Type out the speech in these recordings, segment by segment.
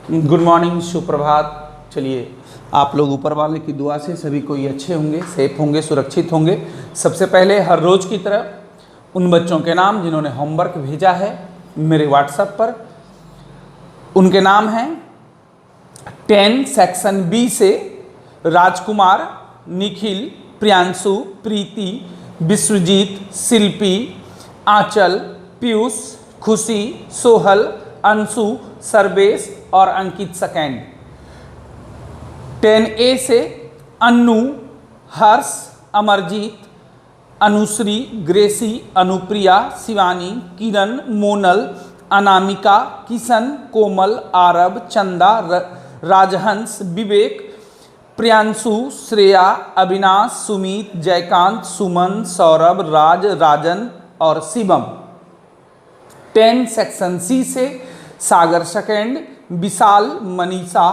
Good morning, सुप्रभात। चलिए, आप लोग ऊपर वाले की दुआ से सभी कोई अच्छे होंगे, सेफ होंगे, सुरक्षित होंगे। सबसे पहले हर रोज़ की तरह उन बच्चों के नाम जिन्होंने होमवर्क भेजा है मेरे व्हाट्सएप पर, उनके नाम हैं 10 सेक्शन बी से राजकुमार, निखिल, प्रियांशु, प्रीति, विश्वजीत, शिल्पी, आंचल, पीयूष, खुशी, सोहल, अंशु, सर्वेश और अंकित सेकेंड। 10 ए से अन्नू, हर्ष, अमरजीत, अनुश्री, ग्रेसी, अनुप्रिया, शिवानी, किरण, मोनल, अनामिका, किशन, कोमल, आरब, चंदा, राजहंस, विवेक, प्रियांशु, श्रेया, अविनाश, सुमित, जयकांत, सुमन, सौरभ, राज, राजन और शिवम। 10 सेक्शन सी से सागर सेकेंड, विशाल, मनीषा,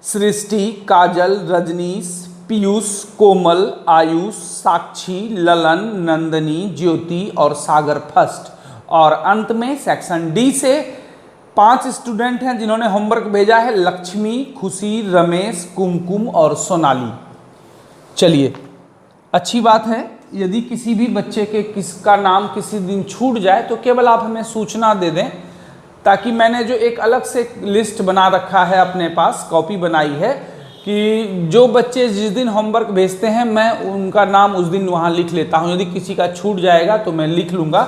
सृष्टि, काजल, रजनीश, पीयूष, कोमल, आयुष, साक्षी, ललन, नंदनी, ज्योति और सागर फर्स्ट। और अंत में सेक्शन डी से 5 स्टूडेंट हैं जिन्होंने होमवर्क भेजा है, लक्ष्मी, खुशी, रमेश, कुमकुम और सोनाली। चलिए, अच्छी बात है। यदि किसी भी बच्चे के किसका नाम किसी दिन छूट जाए तो केवल आप हमें सूचना दे दें, ताकि मैंने जो एक अलग से लिस्ट बना रखा है, अपने पास कॉपी बनाई है कि जो बच्चे जिस दिन होमवर्क भेजते हैं मैं उनका नाम उस दिन वहाँ लिख लेता हूँ। यदि किसी का छूट जाएगा तो मैं लिख लूँगा,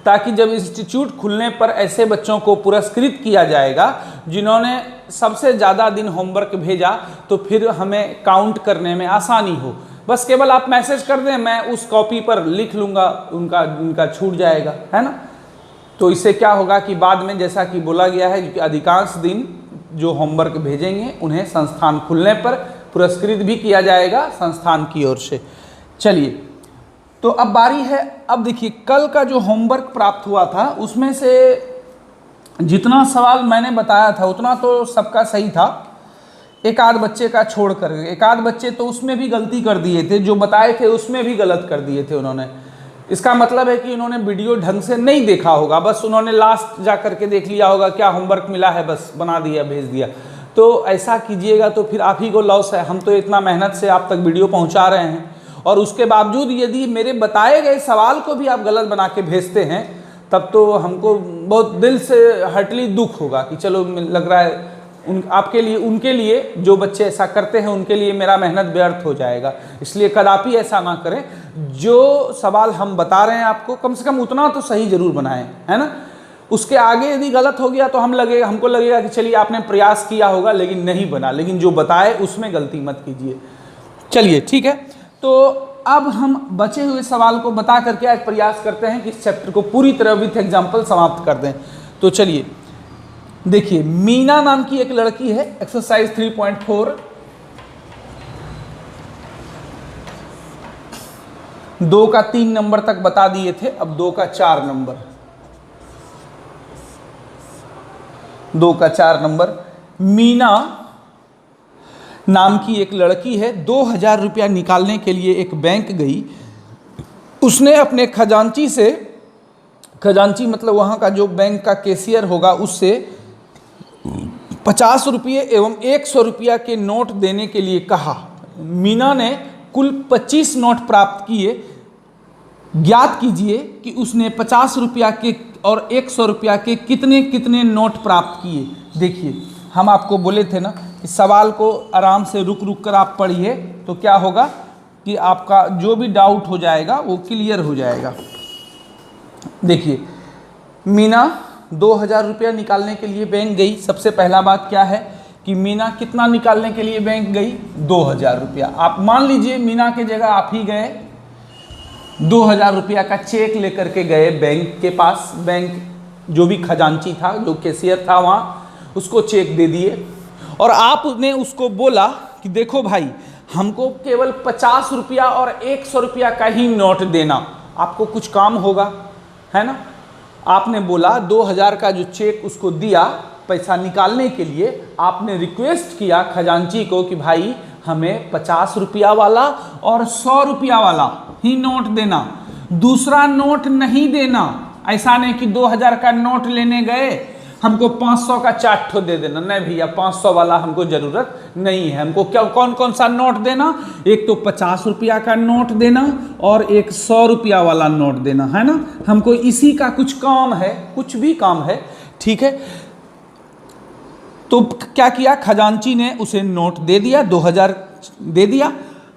ताकि जब इंस्टीट्यूट खुलने पर ऐसे बच्चों को पुरस्कृत किया जाएगा जिन्होंने सबसे ज़्यादा दिन होमवर्क भेजा, तो फिर हमें काउंट करने में आसानी हो। बस केवल आप मैसेज कर दें, मैं उस कॉपी पर लिख लूँगा उनका छूट जाएगा, है ना। तो इससे क्या होगा कि बाद में, जैसा कि बोला गया है कि अधिकांश दिन जो होमवर्क भेजेंगे उन्हें संस्थान खुलने पर पुरस्कृत भी किया जाएगा संस्थान की ओर से। चलिए, तो अब बारी है, अब देखिए कल का जो होमवर्क प्राप्त हुआ था उसमें से जितना सवाल मैंने बताया था उतना तो सबका सही था। एक आध बच्चे का छोड़ कर, एक आध बच्चे तो उसमें भी गलती कर दिए थे, जो बताए थे उसमें भी गलत कर दिए थे उन्होंने। इसका मतलब है कि उन्होंने वीडियो ढंग से नहीं देखा होगा, बस उन्होंने लास्ट जा करके देख लिया होगा क्या होमवर्क मिला है, बस बना दिया, भेज दिया। तो ऐसा कीजिएगा तो फिर आप ही को लॉस है। हम तो इतना मेहनत से आप तक वीडियो पहुंचा रहे हैं और उसके बावजूद यदि मेरे बताए गए सवाल को भी आप गलत बना के भेजते हैं, तब तो हमको बहुत दिल से हर्टली दुख होगा कि चलो, लग रहा है आपके लिए, उनके लिए, जो बच्चे ऐसा करते हैं उनके लिए मेरा मेहनत व्यर्थ हो जाएगा। इसलिए कदापि ऐसा ना करें। जो सवाल हम बता रहे हैं आपको, कम से कम उतना तो सही जरूर बनाएं, है ना। उसके आगे यदि गलत हो गया तो हमको लगेगा कि चलिए आपने प्रयास किया होगा लेकिन नहीं बना, लेकिन जो बताए उसमें गलती मत कीजिए। चलिए, ठीक है। तो अब हम बचे हुए सवाल को बता करके आज प्रयास करते हैं कि इस चैप्टर को पूरी तरह विथ एग्जाम्पल समाप्त कर दें। तो चलिए देखिए, मीना नाम की एक लड़की है, एक्सरसाइज 3.4, 2 का 3 नंबर तक बता दिए थे, अब 2 का 4 नंबर, 2 का 4 नंबर। मीना नाम की एक लड़की है, 2000 रुपया निकालने के लिए एक बैंक गई। उसने अपने खजांची से, खजांची मतलब वहाँ का जो बैंक का कैशियर होगा, उससे 50 रुपये एवं 100 रुपया के नोट देने के लिए कहा। मीना ने कुल 25 नोट प्राप्त किए। ज्ञात कीजिए कि उसने 50 रुपया के और 100 रुपया के कितने कितने नोट प्राप्त किए। देखिए, हम आपको बोले थे ना कि सवाल को आराम से रुक रुक कर आप पढ़िए, तो क्या होगा कि आपका जो भी डाउट हो जाएगा वो क्लियर हो जाएगा। देखिए, मीना 2000 रुपया निकालने के लिए बैंक गई। सबसे पहला बात क्या है कि मीना कितना निकालने के लिए बैंक गई? 2000 रुपया। आप मान लीजिए मीना के जगह आप ही गए, 2000 रुपया का चेक लेकर के गए बैंक के पास। बैंक जो भी खजांची था, जो कैशियर था वहाँ, उसको चेक दे दिए और आपने उसको बोला कि देखो भाई, हमको केवल 50 रुपया और 100 रुपया का ही नोट देना, आपको कुछ काम होगा, है ना। आपने बोला 2000 का जो चेक उसको दिया पैसा निकालने के लिए, आपने रिक्वेस्ट किया खजांची को कि भाई हमें 50 रुपया वाला और 100 रुपया वाला ही नोट देना, दूसरा नोट नहीं देना। ऐसा नहीं कि 2000 का नोट लेने गए हमको 500 का 4 ठो दे देना। नहीं भैया 500 वाला हमको ज़रूरत नहीं है। हमको क्या कौन कौन सा नोट देना, एक तो 50 रुपया का नोट देना और एक 100 रुपया वाला नोट देना, है ना। हमको इसी का कुछ काम है, कुछ भी काम है, ठीक है। तो क्या किया, खजांची ने उसे नोट दे दिया, 2000 दे दिया।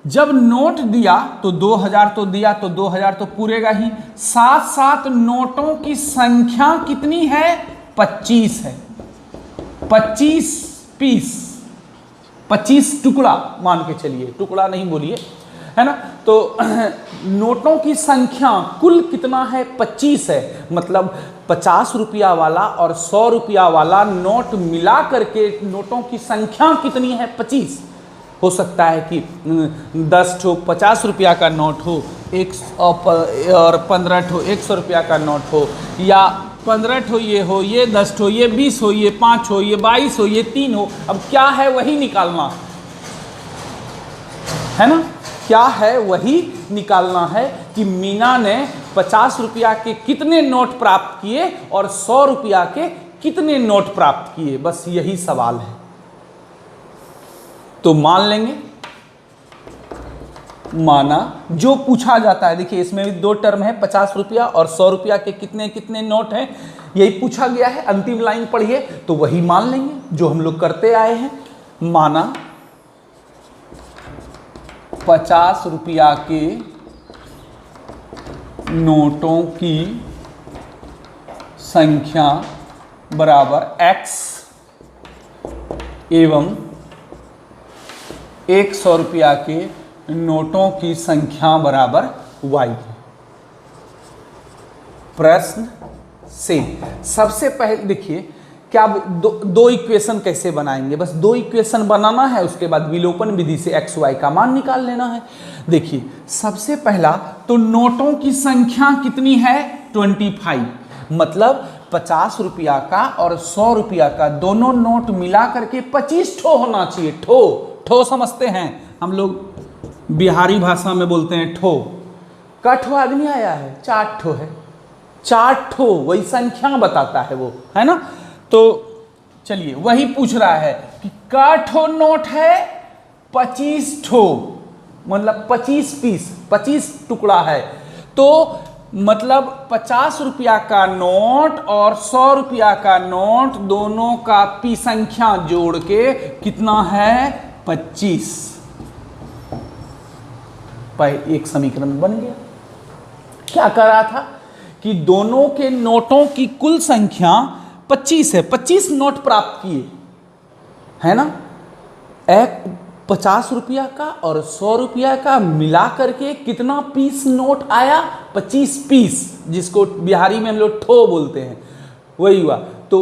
जब नोट दिया तो 2000 तो दिया, तो 2000 तो पूरेगा ही। साथ साथ नोटों की संख्या कितनी है, 25 है। 25 पीस, 25 टुकड़ा मान के चलिए, टुकड़ा नहीं बोलिए, है ना। तो नोटों की संख्या कुल कितना है, 25 है। मतलब 50 रुपया वाला और 100 रुपया वाला नोट मिला करके नोटों की संख्या कितनी है, 25। हो सकता है कि 10 ठो 50 रुपया का नोट हो, और 15 ठो 100 रुपया का नोट हो, या 15 ठो ये हो, ये 10 ठो, ये 20 हो, ये 5 हो, ये 22 हो, ये 3 हो। अब क्या है वही निकालना है ना, क्या है वही निकालना है कि मीना ने 50 रुपया के कितने नोट प्राप्त किए और 100 रुपया के कितने नोट प्राप्त किए, बस यही सवाल है। तो मान लेंगे, माना जो पूछा जाता है। देखिए इसमें भी 2 टर्म है, 50 रुपया और 100 रुपया के कितने कितने नोट हैं, यही पूछा गया है। अंतिम लाइन पढ़िए तो वही मान लेंगे जो हम लोग करते आए हैं। माना 50 रुपया के नोटों की संख्या बराबर x एवं 100 रुपया के नोटों की संख्या बराबर y। प्रश्न से सबसे पहले देखिए क्या दो इक्वेशन कैसे बनाएंगे, बस 2 इक्वेशन बनाना है, उसके बाद विलोपन विधि से x y का मान निकाल लेना है। देखिए सबसे पहला तो नोटों की संख्या कितनी है, 25। मतलब 50 रुपया का और 100 रुपया का दोनों नोट मिला करके 25 ठो होना चाहिए। ठो ठो समझते हैं हम लोग, बिहारी भाषा में बोलते हैं ठो। का ठो आदमी आया है, 4 ठो है, 4 ठो वही संख्या बताता है वो, है ना। तो चलिए वही पूछ रहा है कि का ठो नोट है, 25 ठो, मतलब 25 पीस, 25 टुकड़ा है। तो मतलब 50 रुपया का नोट और 100 रुपया का नोट दोनों का पी संख्या जोड़ के कितना है, 25। एक समीकरण बन गया। क्या कर रहा था कि दोनों के नोटों की कुल संख्या 25 है, 25 नोट प्राप्त किए, है ना। एक 50 रुपया का और 100 रुपया का मिला करके कितना पीस नोट आया, 25 पीस, जिसको बिहारी में हम लोग ठो बोलते हैं, वही हुआ। तो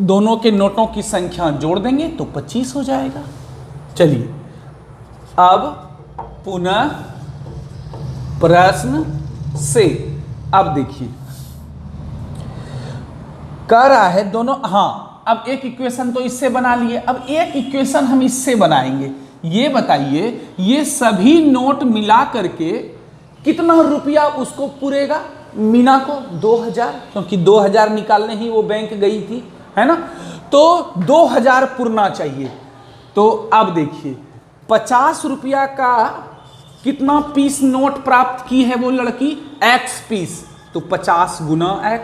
दोनों के नोटों की संख्या जोड़ देंगे तो 25 हो जाएगा। चलिए अब पुनः प्रश्न से, अब देखिए कह रहा है दोनों, हाँ अब एक इक्वेशन तो इससे बना लिए, अब एक इक्वेशन हम इससे बनाएंगे। ये बताइए ये सभी नोट मिला करके कितना रुपया उसको पूरेगा, मीना को 2000, क्योंकि 2000 निकालने ही वो बैंक गई थी, है ना। तो 2000 पुरना चाहिए। तो अब देखिए 50 रुपया का कितना पीस नोट प्राप्त की है वो लड़की, x पीस, तो 50 गुना x।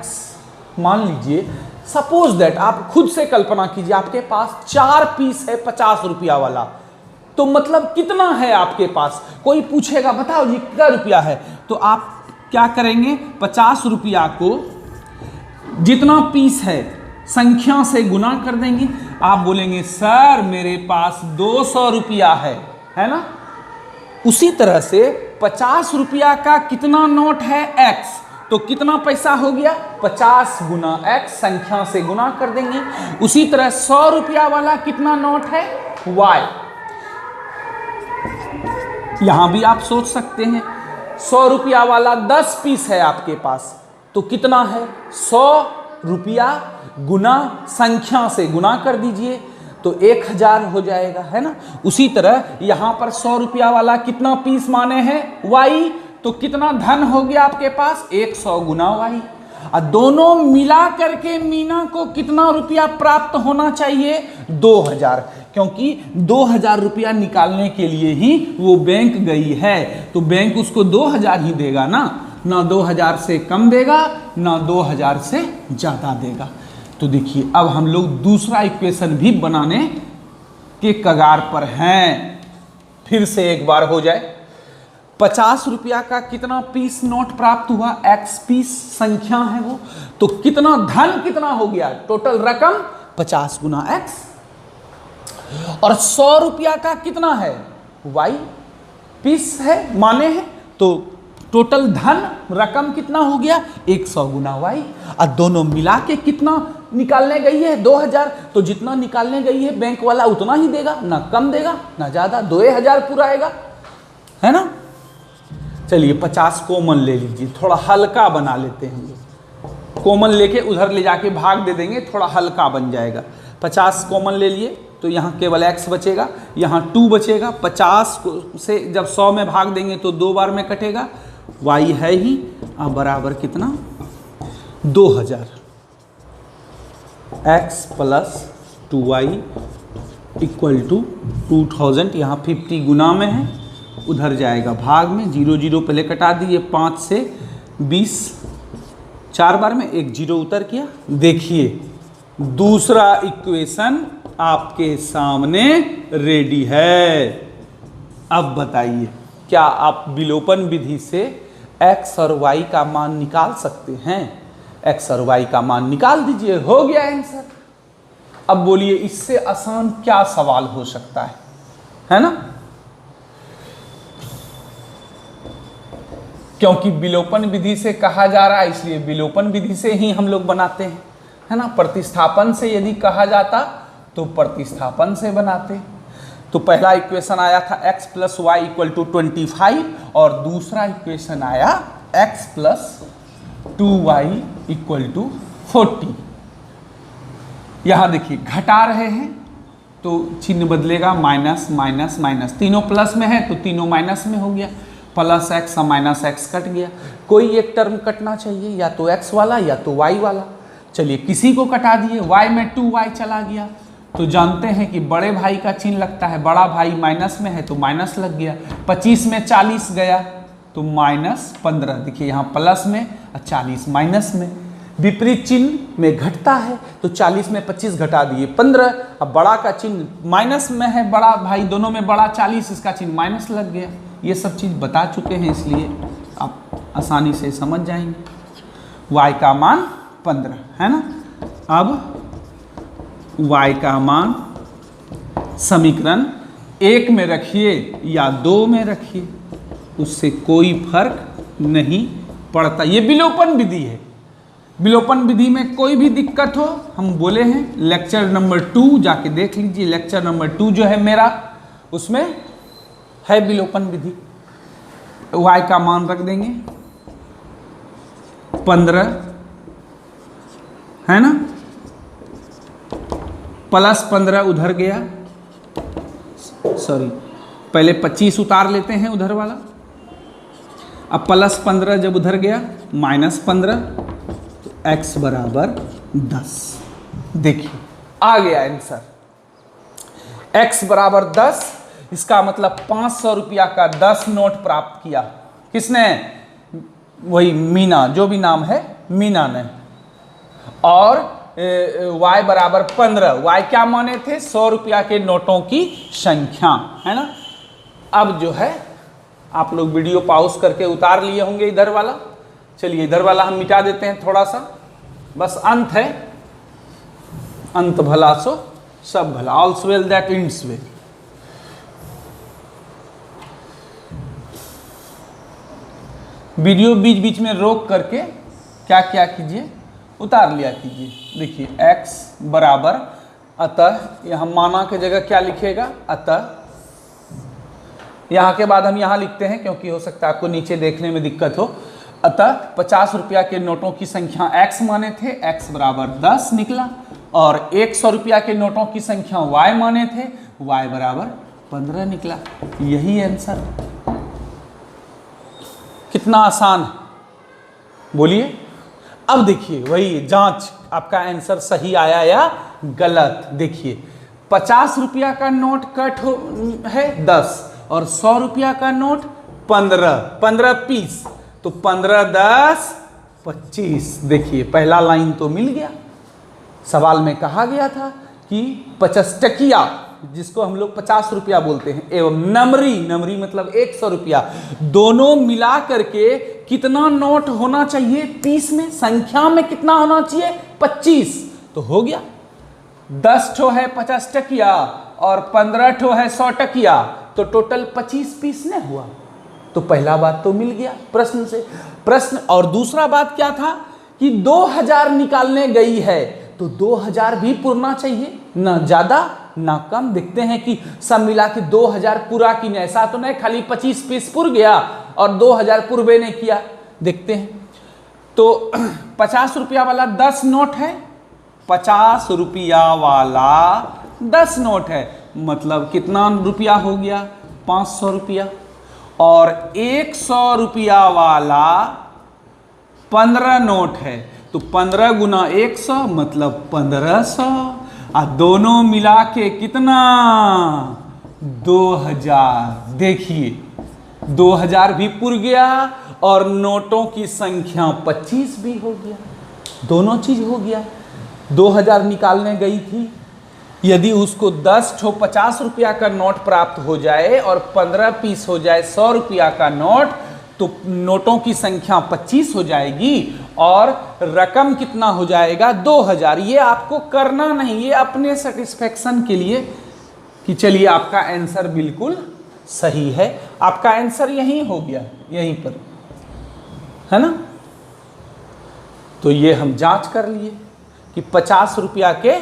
मान लीजिए सपोज दैट, आप खुद से कल्पना कीजिए आपके पास 4 पीस है 50 रुपया वाला, तो मतलब कितना है आपके पास। कोई पूछेगा बताओ जी कितना रुपया है, तो आप क्या करेंगे, 50 रुपया को जितना पीस है संख्या से गुना कर देंगे। आप बोलेंगे सर मेरे पास 200 रुपया है ना। उसी तरह से 50 रुपया का कितना नोट है, x, तो कितना पैसा हो गया, 50 गुना x, संख्या से गुना कर देंगे। उसी तरह 100 रुपया वाला कितना नोट है, y। यहां भी आप सोच सकते हैं 100 रुपया वाला 10 पीस है आपके पास, तो कितना है, 100 रुपया गुना संख्या से गुना कर दीजिए तो 1000 हो जाएगा, है ना। उसी तरह यहां पर 100 रुपया वाला कितना पीस माने हैं, y, तो कितना धन हो गया आपके पास, 100 गुना y। और दोनों मिला करके मीना को कितना रुपया प्राप्त होना चाहिए? 2000, क्योंकि 2000 रुपया निकालने के लिए ही वो बैंक गई है, तो बैंक उसको 2000 ही देगा ना 2000 से कम देगा ना 2000 से ज्यादा देगा। तो देखिए अब हम लोग दूसरा इक्वेशन भी बनाने के कगार पर हैं। फिर से एक बार हो जाए। 50 रुपया का कितना पीस नोट प्राप्त हुआ? एक्स पीस संख्या है वो, तो कितना धन कितना हो गया? टोटल रकम 50 गुना एक्स। और 100 रुपया का कितना है? वाई पीस है, माने हैं, तो टोटल धन रकम कितना हो गया? 100 गुना वाई। और दोनों मिला के कितना निकालने गई है? 2000। तो जितना निकालने गई है बैंक वाला उतना ही देगा, ना कम देगा ना ज्यादा, 2000 पूरा आएगा, है ना। चलिए 50 कॉमन ले लीजिए, थोड़ा हल्का बना लेते हैं। कॉमन लेके उधर ले जाके भाग दे देंगे, थोड़ा हल्का बन जाएगा। 50 कॉमन ले लिए तो यहाँ केवल x बचेगा, यहाँ 2 बचेगा। 50 से जब 100 में भाग देंगे तो 2 बार में कटेगा, y है ही। अब बराबर कितना? 2000। x plus 2y equal to 2000। यहाँ 50 गुना में है, उधर जाएगा भाग में। 0 0 पहले कटा दिए, 5 से 20 4 बार में, एक 0 उतर किया। देखिए दूसरा इक्वेशन आपके सामने रेडी है। अब बताइए क्या आप विलोपन विधि से x और y का मान निकाल सकते हैं? x और y का मान निकाल दीजिए, हो गया आंसर। अब बोलिए इससे आसान क्या सवाल हो सकता है ना। क्योंकि विलोपन विधि से कहा जा रहा है, इसलिए विलोपन विधि से ही हम लोग बनाते हैं, है ना। प्रतिस्थापन से यदि कहा जाता तो प्रतिस्थापन से बनाते। तो पहला इक्वेशन आया था x plus y equal to 25 और दूसरा इक्वेशन आया x plus 2y equal to 40। यहां देखिए घटा रहे हैं तो चिन्ह बदलेगा, माइनस माइनस माइनस। तीनों प्लस में है तो तीनों माइनस में हो गया, प्लस एक्स और माइनस एक्स कट गया। कोई एक टर्म कटना चाहिए, या तो x वाला या तो y वाला। चलिए किसी को कटा दिए, y में 2y चला गया। तो जानते हैं कि बड़े भाई का चिन्ह लगता है, बड़ा भाई माइनस में है तो माइनस लग गया। 25 में 40 गया तो माइनस 15। देखिए यहाँ प्लस में और 40 माइनस में। विपरीत चिन्ह में घटता है तो 40 में 25 घटा दिए 15। अब बड़ा का चिन्ह माइनस में है, बड़ा भाई दोनों में बड़ा 40, इसका चिन्ह माइनस लग गया। ये सब चीज़ बता चुके हैं, इसलिए आप आसानी से समझ जाएंगे। y का मान 15 है ना। अब y का मान समीकरण 1 में रखिए या 2 में रखिए, उससे कोई फर्क नहीं पड़ता। ये विलोपन विधि है। विलोपन विधि में कोई भी दिक्कत हो, हम बोले हैं लेक्चर नंबर 2 जाके देख लीजिए। लेक्चर नंबर 2 जो है मेरा, उसमें है विलोपन विधि। y का मान रख देंगे 15, है ना। प्लस 15 उधर गया, सॉरी पहले 25 उतार लेते हैं उधर वाला। अब प्लस 15 जब उधर गया, माइनस 15, तो x बराबर 10। देखिए आ गया आंसर, x बराबर 10। इसका मतलब 500 रुपया का 10 नोट प्राप्त किया। किसने? वही मीना, जो भी नाम है मीना ने। और y बराबर 15। y क्या माने थे? 100 रुपया के नोटों की संख्या, है ना। अब जो है आप लोग वीडियो पॉज करके उतार लिए होंगे इधर वाला। चलिए इधर वाला हम मिटा देते हैं थोड़ा सा, बस अंत है। अंत भला सो सब भला, all's well that ends well. Video बीच बीच में रोक करके क्या क्या कीजिए, उतार लिया कीजिए। देखिए x बराबर, अतः यहाँ माना के जगह क्या लिखेगा? अतः। यहाँ के बाद हम यहाँ लिखते हैं क्योंकि हो सकता है आपको नीचे देखने में दिक्कत हो। अतः 50 रुपया के नोटों की संख्या x माने थे, x बराबर 10 निकला। और 100 रुपया के नोटों की संख्या y माने थे, y बराबर 15 निकला। यही आंसर। कितना आसान है बोलिए। अब देखिए वही जांच, आपका आंसर सही आया या गलत। देखिए 50 रुपया का नोट कट है 10 और 100 रुपया का नोट 15 पीस, तो 15 10 25। देखिए पहला लाइन तो मिल गया। सवाल में कहा गया था कि 50 टकिया, जिसको हम लोग 50 रुपया बोलते हैं, एवं नमरी, नमरी मतलब 100 रुपया, दोनों मिला करके कितना नोट होना चाहिए पीस में, संख्या में कितना होना चाहिए 25। तो हो गया 10 ठो है 50 टकिया और 15 ठो है 100 टकिया, तो टोटल 25 पीस ने हुआ। तो पहला बात तो मिल गया प्रश्न से। प्रश्न और दूसरा बात क्या था कि 2000 निकालने गई है, तो 2000 भी पुरना चाहिए, ना ज्यादा ना कम। देखते हैं कि सब मिला के 2000 पूरा की नहीं, ऐसा तो नहीं खाली 25 पीस पुर गया और 2000 पूर्वे ने किया। देखते हैं तो 50 रुपया वाला 10 नोट है, 50 रुपया वाला 10 नोट है, मतलब कितना रुपया हो गया 500 रुपया। और 100 रुपया वाला 15 नोट है, तो 15 गुना 100 मतलब 1500, और दोनों मिला के कितना 2000। देखिए 2000 भी पुर गया और नोटों की संख्या 25 भी हो गया, दोनों चीज हो गया। 2000 निकालने गई थी, यदि उसको 10 ठो 50 रुपया का नोट प्राप्त हो जाए और 15 पीस हो जाए 100 रुपया का नोट, तो नोटों की संख्या 25 हो जाएगी और रकम कितना हो जाएगा 2000। ये आपको करना नहीं, ये अपने सेटिस्फेक्शन के लिए कि चलिए आपका आंसर बिल्कुल सही है। आपका आंसर यहीं हो गया, यहीं पर है ना। तो ये हम जांच कर लिए कि 50 रुपया के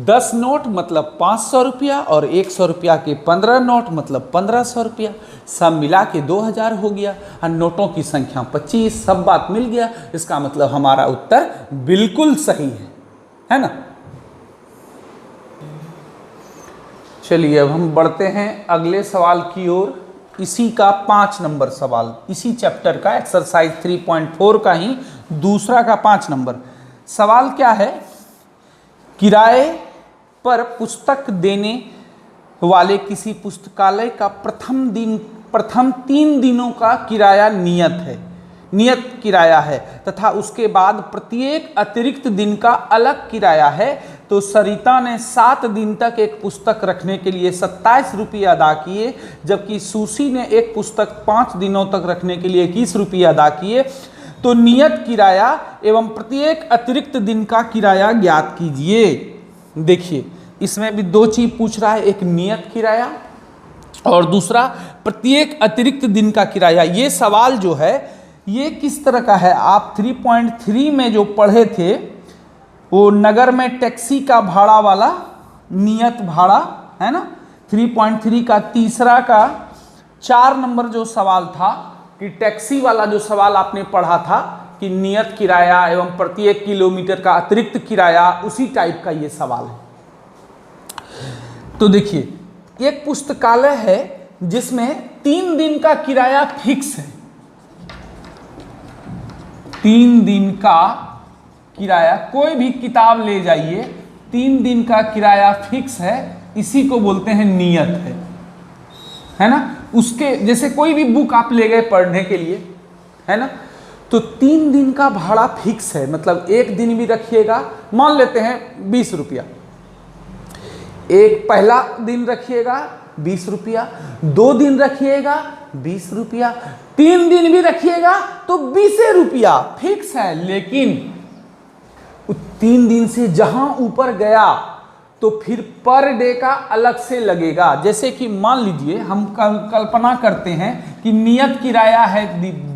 10 नोट मतलब 500 रुपया और 100 रुपया के 15 नोट मतलब 1500 रुपया, सब मिला के 2000 हो गया और नोटों की संख्या 25। सब बात मिल गया, इसका मतलब हमारा उत्तर बिल्कुल सही है ना। चलिए अब हम बढ़ते हैं अगले सवाल की ओर। इसी का 5 नंबर सवाल, इसी चैप्टर का एक्सरसाइज 3.4 का ही दूसरा का 5 नंबर सवाल क्या है। किराए पर पुस्तक देने वाले किसी पुस्तकालय का प्रथम 3 दिनों का किराया नियत किराया है तथा उसके बाद प्रत्येक अतिरिक्त दिन का अलग किराया है। तो सरिता ने 7 दिन तक एक पुस्तक रखने के लिए 27 रुपये अदा किए, जबकि सुशी ने एक पुस्तक 5 दिनों तक रखने के लिए 21 रुपये अदा किए। तो नियत किराया एवं प्रत्येक अतिरिक्त दिन का किराया ज्ञात कीजिए। देखिए इसमें भी 2 चीज पूछ रहा है, एक नियत किराया और दूसरा प्रत्येक अतिरिक्त दिन का किराया। ये सवाल जो है ये किस तरह का है, आप 3.3 में जो पढ़े थे वो नगर में टैक्सी का भाड़ा वाला नियत भाड़ा है ना। 3.3 का तीसरा का 4 नंबर जो सवाल था कि टैक्सी वाला जो सवाल आपने पढ़ा था कि नियत किराया एवं प्रत्येक किलोमीटर का अतिरिक्त किराया, उसी टाइप का ये सवाल है। तो देखिए एक पुस्तकालय है जिसमें 3 दिन का किराया फिक्स है, 3 दिन का किराया, कोई भी किताब ले जाइए 3 दिन का किराया फिक्स है, इसी को बोलते हैं नियत है ना। उसके जैसे कोई भी बुक आप ले गए पढ़ने के लिए है ना, तो 3 दिन का भाड़ा फिक्स है, मतलब एक दिन भी रखिएगा, मान लेते हैं 20 रुपया, एक पहला दिन रखिएगा 20 रुपया, 2 दिन रखिएगा 20 रुपया, 3 दिन भी रखिएगा तो 20 रुपया फिक्स है। लेकिन 3 दिन से जहां ऊपर गया तो फिर पर डे का अलग से लगेगा। जैसे कि मान लीजिए हम कल्पना करते हैं कि नियत किराया है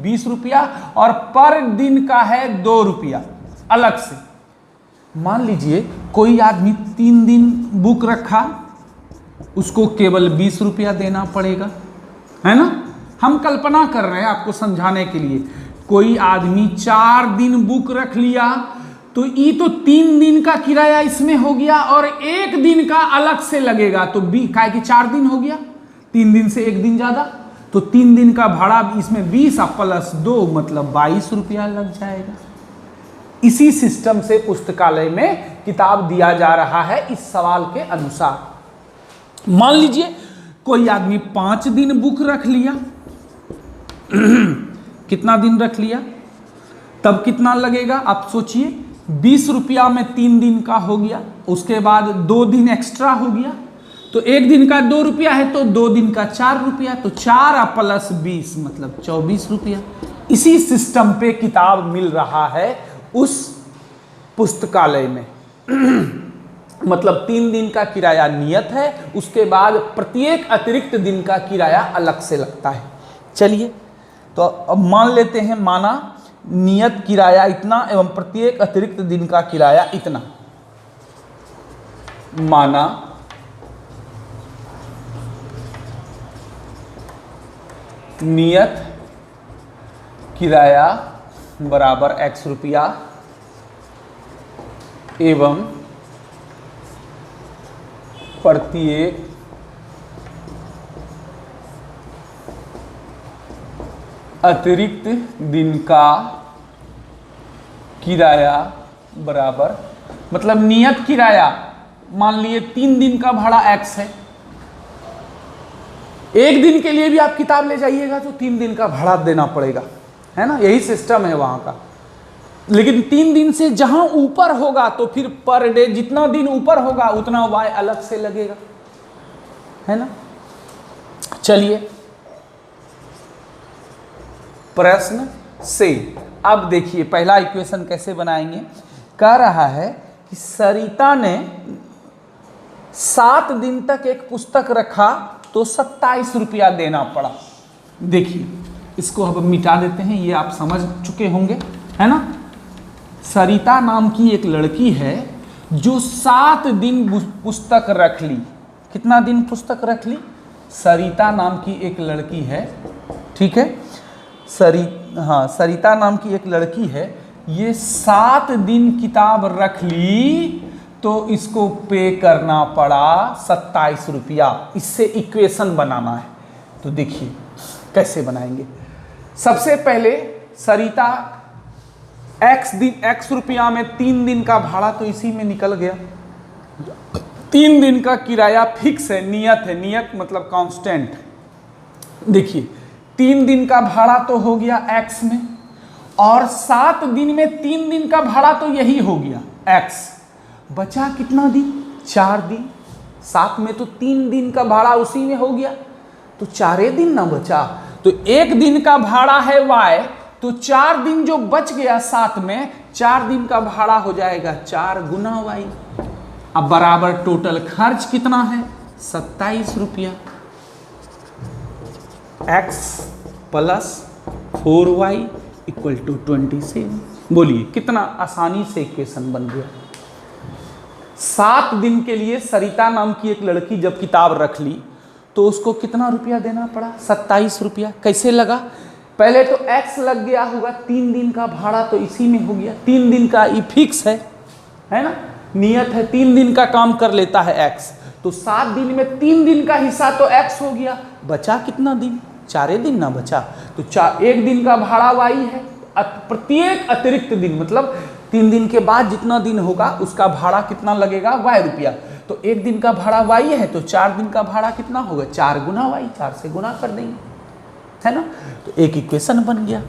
20 रुपया और पर दिन का है 2 रुपया अलग से। मान लीजिए कोई आदमी 3 दिन बुक रखा, उसको केवल 20 रुपया देना पड़ेगा, है ना। हम कल्पना कर रहे हैं आपको समझाने के लिए। कोई आदमी 4 दिन बुक रख लिया तो ये तो 3 दिन का किराया इसमें हो गया और 1 दिन का अलग से लगेगा, तो काहे कि 4 दिन हो गया, 3 दिन से 1 दिन ज्यादा, तो 3 दिन का भाड़ा इसमें 20 प्लस 2 मतलब 22 रुपया लग जाएगा। इसी सिस्टम से पुस्तकालय में किताब दिया जा रहा है इस सवाल के अनुसार। मान लीजिए कोई आदमी 5 दिन बुक रख लिया कितना दिन रख लिया, तब कितना लगेगा आप सोचिए। 20 रुपया में 3 दिन का हो गया, उसके बाद 2 दिन एक्स्ट्रा हो गया, तो 1 दिन का 2 रुपया है तो 2 दिन का 4 रुपया, तो 4 प्लस 20 मतलब 24 रुपया। इसी सिस्टम पे किताब मिल रहा है उस पुस्तकालय में मतलब 3 दिन का किराया नियत है, उसके बाद प्रत्येक अतिरिक्त दिन का किराया अलग से लगता है। चलिए तो अब मान लेते हैं, माना नियत किराया इतना एवं प्रत्येक अतिरिक्त दिन का किराया इतना। माना नियत किराया बराबर x रुपया एवं प्रत्येक अतिरिक्त दिन का किराया बराबर, मतलब नियत किराया मान लिए 3 दिन का भाड़ा x है। 1 दिन के लिए भी आप किताब ले जाइएगा तो 3 दिन का भाड़ा देना पड़ेगा, है ना, यही सिस्टम है वहां का। लेकिन 3 दिन से जहां ऊपर होगा तो फिर पर डे जितना दिन ऊपर होगा उतना y अलग से लगेगा, है ना। चलिए प्रश्न से अब देखिए पहला इक्वेशन कैसे बनाएंगे। कह रहा है कि सरिता ने 7 दिन तक एक पुस्तक रखा तो 27 रुपया देना पड़ा। देखिए इसको अब मिटा देते हैं, ये आप समझ चुके होंगे, है ना। सरिता नाम की एक लड़की है जो 7 दिन पुस्तक रख ली। कितना दिन पुस्तक रख ली? सरिता नाम की एक लड़की है, ठीक है, सरिता नाम की एक लड़की है, ये 7 दिन किताब रख ली तो इसको पे करना पड़ा 27 रुपया। इससे इक्वेशन बनाना है, तो देखिए कैसे बनाएंगे। सबसे पहले सरिता x रुपया में 3 दिन का भाड़ा तो इसी में निकल गया। 3 दिन का किराया फिक्स है, नियत है, नियत मतलब कांस्टेंट। देखिए 3 दिन का भाड़ा तो हो गया x में, और 7 दिन में 3 दिन का भाड़ा तो यही हो गया x। बचा कितना दिन? 4 दिन। 7 में तो 3 दिन का भाड़ा उसी में हो गया, तो 4 दिन ना बचा। तो 1 दिन का भाड़ा है y, तो 4 दिन जो बच गया 7 में, 4 दिन का भाड़ा हो जाएगा 4 गुना y। अब बराबर टोटल खर्च कितना है? 27 रुपया। x plus 4y equal to 27। बोलिए कितना आसानी से इक्वेशन बन गया। 7 दिन के लिए सरिता नाम की एक लड़की जब किताब रख ली तो उसको कितना रुपया देना पड़ा? 27 रुपया। कैसे लगा? पहले तो x लग गया होगा, 3 दिन का भाड़ा तो इसी में हो गया, 3 दिन का ये फिक्स है ना, नियत है, 3 दिन का काम कर लेता है x। तो 7 दिन में 3 दिन का हिस्सा तो x हो गया, बचा कितना दिन? 4 दिन ना बचा, तो 1 दिन का भाड़ा y है। प्रत्येक अतिरिक्त दिन मतलब 3 दिन के बाद जितना दिन होगा उसका भाड़ा कितना लगेगा? y रुपया। तो 1 दिन का भाड़ा y है, तो 4 दिन का भाड़ा कितना होगा? 4 गुना y, 4 से गुना कर देंगे, है ना। तो एक इक्वेशन बन गया।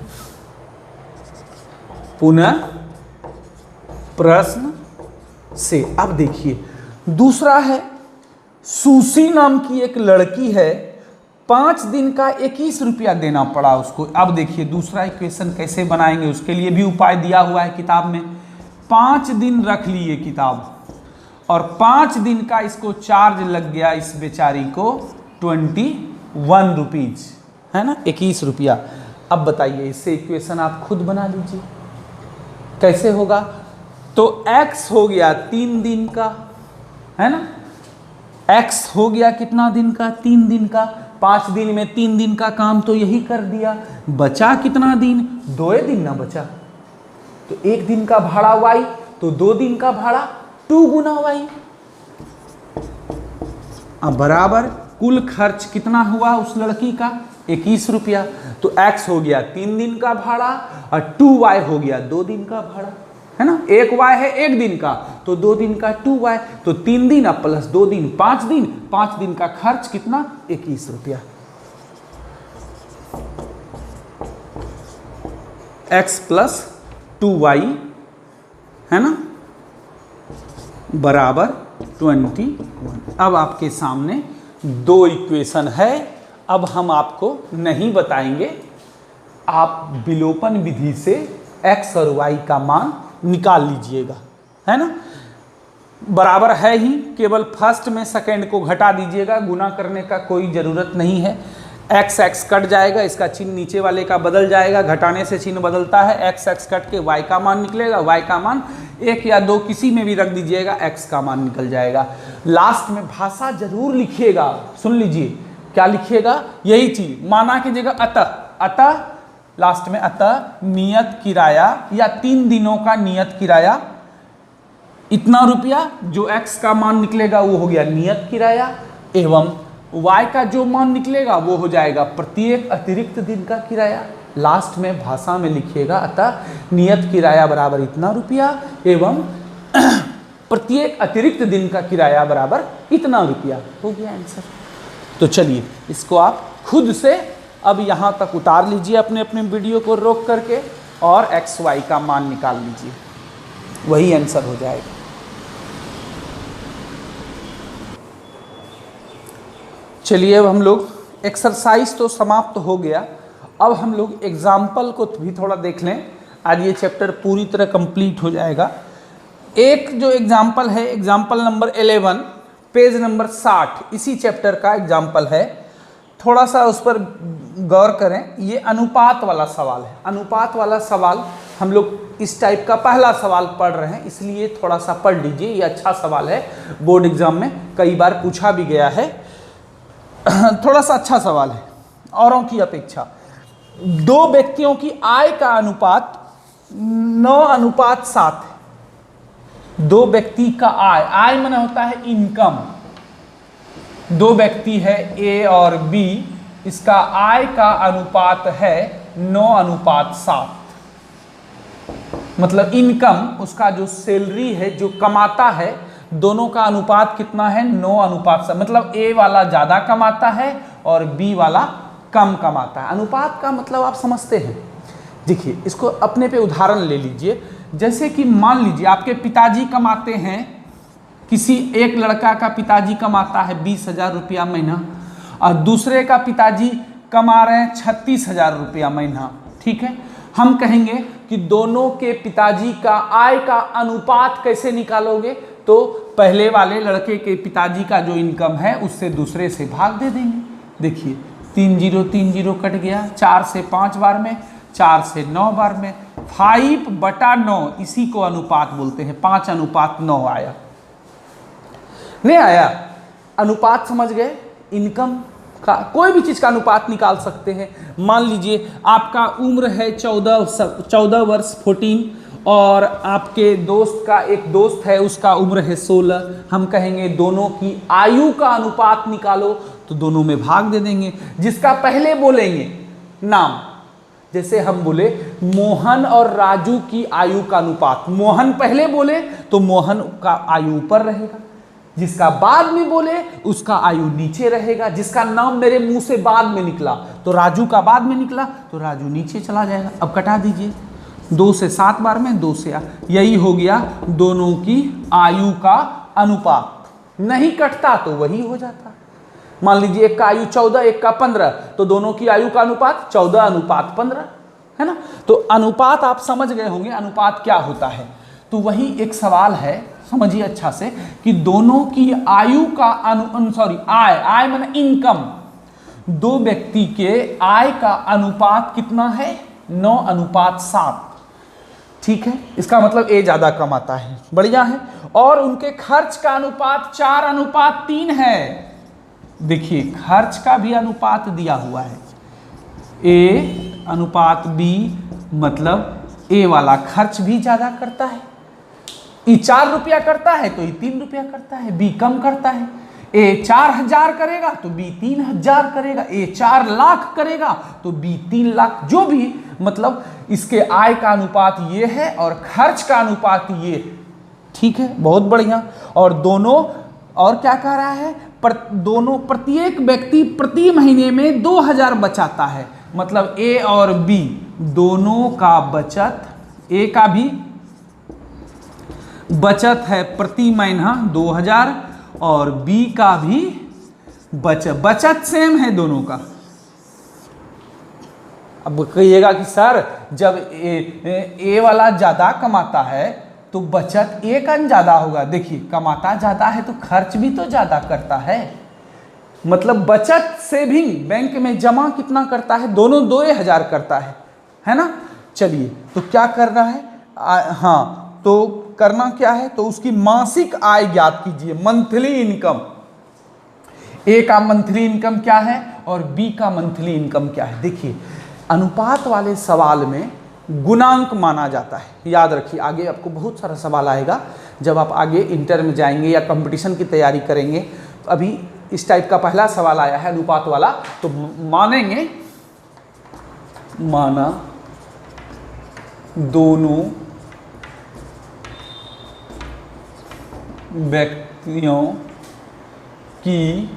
पुनः प्रश्न से अब देखिए दूसरा है, सुशी नाम की एक लड़की है, 5 दिन का 21 रुपया देना पड़ा उसको। अब देखिए दूसरा इक्वेशन कैसे बनाएंगे, उसके लिए भी उपाय दिया हुआ है किताब में। 5 दिन रख लिए किताब और 5 दिन का इसको चार्ज लग गया इस बेचारी को 21 रुपीज, है ना, 21 रुपया। अब बताइए इससे इक्वेशन आप खुद बना लीजिए कैसे होगा। तो x हो गया 3 दिन का, है ना, x हो गया कितना दिन का? 3 दिन का। 5 दिन में 3 दिन का काम तो यही कर दिया, बचा कितना दिन? 2 दिन ना बचा। तो 1 दिन का भाड़ा y, तो 2 दिन का भाड़ा 2 गुना y। अब बराबर कुल खर्च कितना हुआ उस लड़की का? 21 रुपया। तो x हो गया 3 दिन का भाड़ा और 2y हो गया 2 दिन का भाड़ा। है ना। 1 y है 1 दिन का, तो 2 दिन का 2 y, तो 3 दिन अब प्लस 2 दिन 5 दिन, 5 दिन का खर्च कितना 21 रुपया। x प्लस 2y है ना बराबर 21। अब आपके सामने 2 इक्वेशन है। अब हम आपको नहीं बताएंगे, आप विलोपन विधि से x और y का मान निकाल लीजिएगा, है ना। बराबर है ही, केवल फर्स्ट में सेकंड को घटा दीजिएगा, गुना करने का कोई ज़रूरत नहीं है। x x कट जाएगा, इसका चिन्ह नीचे वाले का बदल जाएगा, घटाने से चिन्ह बदलता है। x x कट के y का मान निकलेगा, y का मान 1 या 2 किसी में भी रख दीजिएगा, x का मान निकल जाएगा। लास्ट में भाषा जरूर लिखिएगा, सुन लीजिए क्या लिखिएगा, यही चीज माना की जगह अतः, अतः लास्ट में अतः नियत किराया या 3 दिनों का नियत किराया इतना रुपया, जो x का मान निकलेगा वो हो गया नियत किराया, एवं y का जो मान निकलेगा वो हो जाएगा प्रत्येक अतिरिक्त दिन का किराया। लास्ट में भाषा में लिखिएगा अतः नियत किराया बराबर इतना रुपया एवं प्रत्येक अतिरिक्त दिन का किराया बराबर इतना रुपया, हो गया आंसर। तो चलिए इसको आप खुद से अब यहाँ तक उतार लीजिए अपने अपने वीडियो को रोक करके और x y का मान निकाल लीजिए, वही आंसर हो जाएगा। चलिए अब हम लोग एक्सरसाइज तो समाप्त हो गया, अब हम लोग एग्जाम्पल को भी थोड़ा देख लें, आज ये चैप्टर पूरी तरह कंप्लीट हो जाएगा। एक जो एग्जाम्पल है, एग्जाम्पल नंबर 11 पेज नंबर 60, इसी चैप्टर का एग्जाम्पल है, थोड़ा सा उस पर गौर करें। ये अनुपात वाला सवाल है, अनुपात वाला सवाल हम लोग इस टाइप का पहला सवाल पढ़ रहे हैं, इसलिए थोड़ा सा पढ़ लीजिए, ये अच्छा सवाल है, बोर्ड एग्जाम में कई बार पूछा भी गया है, थोड़ा सा अच्छा सवाल है औरों की अपेक्षा। 2 व्यक्तियों की आय का अनुपात 9:7 है। 2 व्यक्ति का आय, आय माने होता है इनकम, 2 व्यक्ति है A और B, इसका आय का अनुपात है 9:7, मतलब इनकम उसका जो सैलरी है जो कमाता है, दोनों का अनुपात कितना है 9:7, मतलब A वाला ज़्यादा कमाता है और B वाला कम कमाता है। अनुपात का मतलब आप समझते हैं। देखिए इसको अपने पे उदाहरण ले लीजिए, जैसे कि मान लीजिए आपके पिताजी कमाते हैं, किसी एक लड़का का पिताजी कमाता है 20,000 रुपया महीना और दूसरे का पिताजी कमा रहे हैं 36,000 रुपया महीना, ठीक है। हम कहेंगे कि दोनों के पिताजी का आय का अनुपात कैसे निकालोगे, तो पहले वाले लड़के के पिताजी का जो इनकम है उससे दूसरे से भाग दे देंगे। देखिए 3 0 3 0 कट गया, 4 से 5 बार में, 4 से 9 बार में, 5/9 इसी को अनुपात बोलते हैं। 5:9 आया, नहीं आया? अनुपात समझ गए? इनकम का कोई भी चीज़ का अनुपात निकाल सकते हैं। मान लीजिए आपका उम्र है 14 वर्ष 14, और आपके दोस्त का एक दोस्त है उसका उम्र है 16, हम कहेंगे दोनों की आयु का अनुपात निकालो, तो दोनों में भाग दे देंगे। जिसका पहले बोलेंगे नाम, जैसे हम बोले मोहन और राजू की आयु का अनुपात, मोहन पहले बोले तो मोहन का आयु ऊपर रहेगा, जिसका बाद में बोले उसका आयु नीचे रहेगा। जिसका नाम मेरे मुंह से बाद में निकला तो राजू का बाद में निकला तो राजू नीचे चला जाएगा। अब कटा दीजिए, 2 से 7 बार में 2 से 8, यही हो गया दोनों की आयु का अनुपात। नहीं कटता तो वही हो जाता। मान लीजिए एक का आयु 14, एक का 15, तो दोनों की आयु का अनुपात 14:15, है ना। तो अनुपात आप समझ गए होंगे अनुपात क्या होता है। तो वही एक सवाल है, समझिए अच्छा से, कि दोनों की आयु का आय माने इनकम, 2 व्यक्ति के आय का अनुपात कितना है 9:7, ठीक है। इसका मतलब ए ज्यादा कमाता है, बढ़िया है। और उनके खर्च का अनुपात 4:3 है। देखिए खर्च का भी अनुपात दिया हुआ है, A/B, मतलब ए वाला खर्च भी ज्यादा करता है। ये 4 रुपया करता है तो ये 3 रुपया करता है, बी कम करता है। ए 4,000 करेगा तो बी 3,000 करेगा, ए 4 लाख करेगा तो बी 3 लाख, जो भी मतलब इसके आय का अनुपात ये है और खर्च का अनुपात ये है। ठीक है, बहुत बढ़िया। और दोनों, और क्या कह रहा है, दोनों प्रत्येक व्यक्ति प्रति महीने में 2000 बचाता है। मतलब ए और बी दोनों का बचत, ए का भी बचत है प्रति महीना 2000 और बी का भी बचत सेम है दोनों का। अब कहिएगा कि सर जब ए वाला ज्यादा कमाता है तो बचत ए का ज्यादा होगा। देखिए, कमाता ज्यादा है तो खर्च भी तो ज्यादा करता है। मतलब बचत सेविंग बैंक में जमा कितना करता है, दोनों 2000 करता है ना। चलिए, तो क्या कर रहा है, हाँ, तो करना क्या है, तो उसकी मासिक आय ज्ञात कीजिए, मंथली इनकम। ए का मंथली इनकम क्या है और बी का मंथली इनकम क्या है। देखिए, अनुपात वाले सवाल में गुणांक माना जाता है। याद रखिए, आगे आपको बहुत सारा सवाल आएगा जब आप आगे इंटर में जाएंगे या कंपटीशन की तैयारी करेंगे। तो अभी इस टाइप का पहला सवाल आया है अनुपात वाला, तो मानेंगे, माना दोनों व्यक्तियों की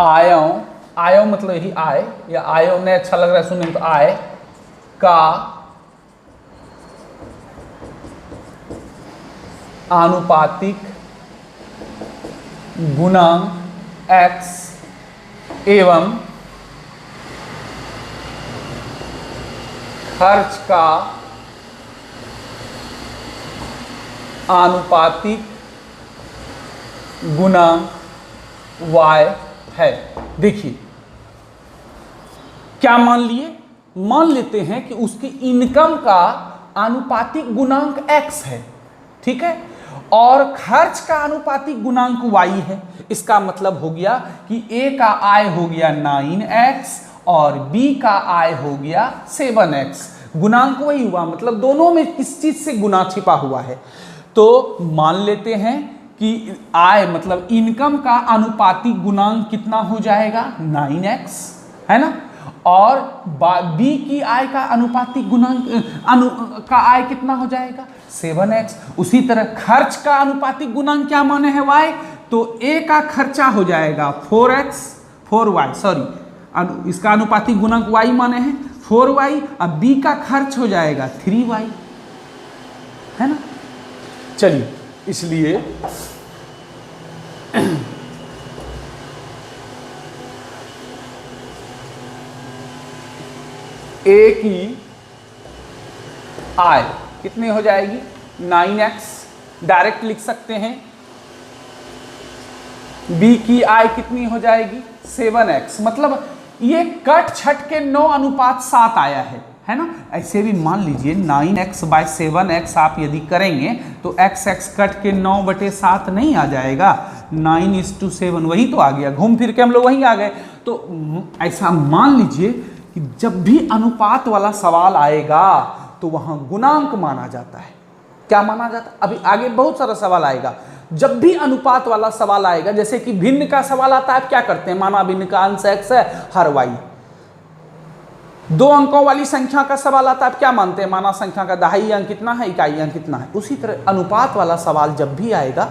आयों मतलब यही आय, या आयों ने अच्छा लग रहा है सुनने तो आय का आनुपातिक गुणांक x एवं खर्च का आनुपातिक गुणांक y है। देखिए, क्या मान लिए, मान लेते हैं कि उसकी इनकम का आनुपातिक गुणांक x है, ठीक है, और खर्च का आनुपातिक गुणांक y है। इसका मतलब हो गया कि a का आय हो गया 9x और b का आय हो गया 7x। गुणांक वही हुआ, मतलब दोनों में किस चीज से गुना छिपा हुआ है। तो मान लेते हैं कि आय मतलब इनकम का आनुपातिक गुणांक कितना हो जाएगा, 9x, है ना, और बी की आय का आनुपातिक गुणांक का आय कितना हो जाएगा, 7x। उसी तरह खर्च का आनुपातिक गुणांक क्या माने हैं, y, तो a का खर्चा हो जाएगा 4y, सॉरी, इसका आनुपातिक गुणांक y माने हैं 4y, अब b का खर्च हो जाएगा 3y, है ना। चलिए, इसलिए ए की आय कितनी हो जाएगी, 9x, डायरेक्ट लिख सकते हैं। बी की आय कितनी हो जाएगी, 7x। मतलब ये कट छट के 9:7 आया है ना। ऐसे भी मान लीजिए 9x/7x आप यदि करेंगे तो x कट के 9/7 नहीं आ जाएगा, 9:7 वही तो आ गया, घूम फिर के हम लोग वहीं आ गए। तो ऐसा मान लीजिए कि जब भी अनुपात वाला सवाल आएगा तो वहां गुणांक माना जाता है। क्या माना जाता है, अभी आगे बहुत सारा सवाल आएगा। जब भी अनुपात वाला सवाल आएगा, जैसे कि भिन्न का सवाल आता है, क्या करते हैं, माना भिन्न का अंश x है, हर y। 2 अंकों वाली संख्या का सवाल आता है, आप क्या मानते हैं, माना संख्या का दहाई अंक कितना है, इकाई अंक कितना है। उसी तरह अनुपात वाला सवाल जब भी आएगा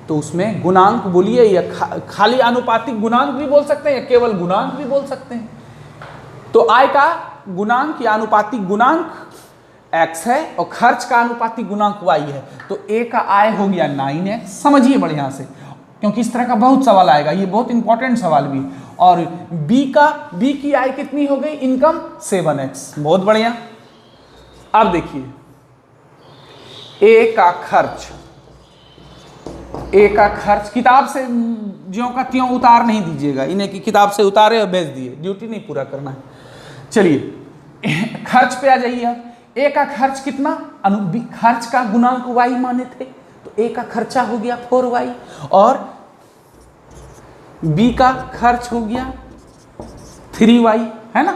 तो उसमें गुणांक बोलिए, या खाली अनुपातिक गुणांक भी बोल सकते हैं या केवल गुणांक भी बोल सकते हैं। तो आय का गुणांक या अनुपातिक गुणांक x है और खर्च का अनुपातिक गुणांक y है। तो a का आय हो गया 9x, समझिए बढ़िया से, क्योंकि इस तरह का बहुत सवाल आएगा, ये बहुत इंपॉर्टेंट सवाल भी। और b की आय कितनी हो गई, इनकम 7x, बहुत बढ़िया। अब देखिए a का खर्च किताब से ज्यों का त्यों उतार नहीं दीजिएगा, इन्हें की किताब से उतारे और भेज दिए, ड्यूटी नहीं पूरा करना है। चलिए खर्च पे आ जाइए। ए का खर्च कितना, खर्च का गुणांक y माने थे, तो ए का खर्चा हो गया 4y और बी का खर्च हो गया 3y, है ना,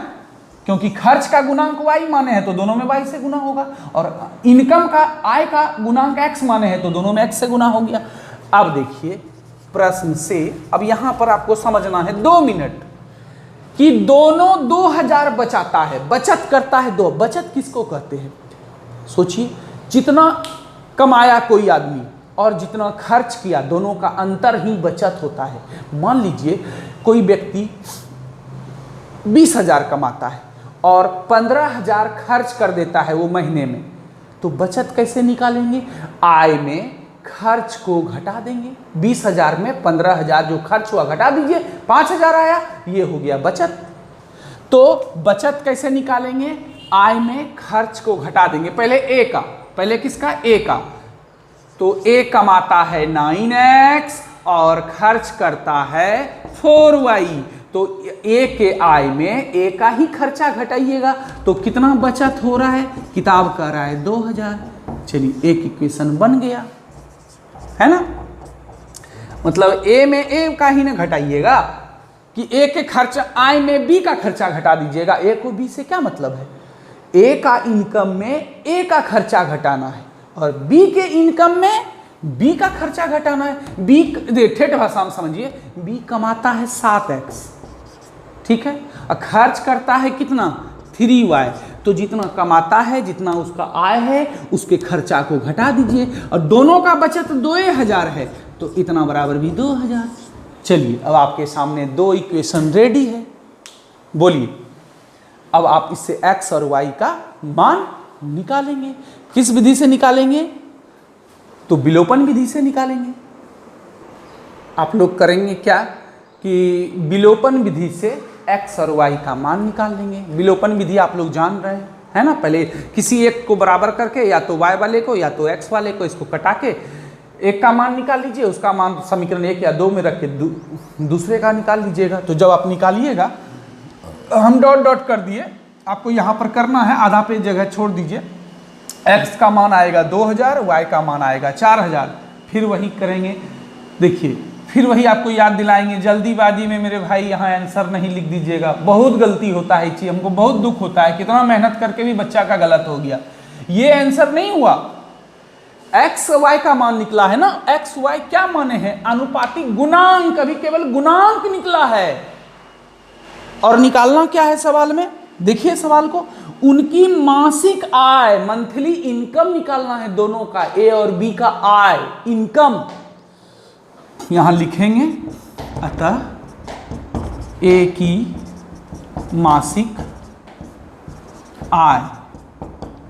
क्योंकि खर्च का गुणांक y माने हैं तो दोनों में y से गुना होगा, और इनकम का आय का गुणांक x माने हैं तो दोनों में x से गुना हो गया। अब देखिए प्रश्न से, अब यहां पर आपको समझना है 2 मिनट, कि दोनों 2000 बचाता है, बचत करता है। दो बचत किसको कहते हैं? सोचिए, जितना कमाया कोई आदमी और जितना खर्च किया, दोनों का अंतर ही बचत होता है। मान लीजिए कोई व्यक्ति 20,000 कमाता है और 15,000 खर्च कर देता है वो महीने में, तो बचत कैसे निकालेंगे? आय में खर्च को घटा देंगे। 20,000 में 15,000 जो खर्च हुआ घटा दीजिए, 5,000 आया, ये हो गया बचत। तो बचत कैसे निकालेंगे? आय में खर्च को घटा देंगे। पहले ए का, पहले किसका? ए का। तो ए कमाता है 9x और खर्च करता है 4y। तो ए के आय में ए का ही खर्चा घटाइएगा, तो कितना बचत हो रहा है? किताब कह रहा है 2000। चलिए, एक इक्वेशन बन गया, है ना। मतलब ए में ए का ही ना घटाइएगा कि ए के खर्च, आय में बी का खर्चा घटा दीजिएगा। ए को बी से क्या मतलब है? ए का इनकम में ए का खर्चा घटाना है और बी के इनकम में बी का खर्चा घटाना है। बी, ठेठ भाषा में समझिए, बी कमाता है 7x, ठीक है, और खर्च करता है कितना? 3y। तो जितना कमाता है, जितना उसका आय है, उसके खर्चा को घटा दीजिए और दोनों का बचत 2000 है, तो इतना बराबर भी 2000। चलिए, अब आपके सामने दो इक्वेशन रेडी है। बोलिए, अब आप इससे x और y का मान निकालेंगे। किस विधि से निकालेंगे? तो विलोपन विधि से निकालेंगे। आप लोग करेंगे क्या कि विलोपन विधि से x और y का मान निकाल लेंगे। विलोपन विधि आप लोग जान रहे हैं, है ना। पहले किसी एक को बराबर करके, या तो y वाले को या तो x वाले को, इसको कटा के एक का मान निकाल लीजिए, उसका मान समीकरण 1 या 2 में रख के दूसरे का निकाल लीजिएगा। तो जब आप निकालिएगा, हम डॉट डॉट कर दिए, आपको यहाँ पर करना है, आधा पेज जगह छोड़ दीजिए। x का मान आएगा 2000, y का मान आएगा 4000। फिर वही करेंगे, देखिए, फिर वही आपको याद दिलाएंगे। जल्दीबाजी में मेरे भाई यहाँ आंसर नहीं लिख दीजिएगा, बहुत गलती होता है चीज, हमको बहुत दुख होता है, कितना मेहनत करके भी बच्चा का गलत हो गया। ये आंसर नहीं हुआ, एक्स वाई का मान निकला है ना। एक्स वाई क्या माने हैं? अनुपातिक गुणांक, अभी केवल गुणांक निकला है। और निकालना क्या है सवाल में? देखिए सवाल को, उनकी मासिक आय, मंथली इनकम निकालना है दोनों का, ए और बी का आय, इनकम यहां लिखेंगे। अतः ए की मासिक आय,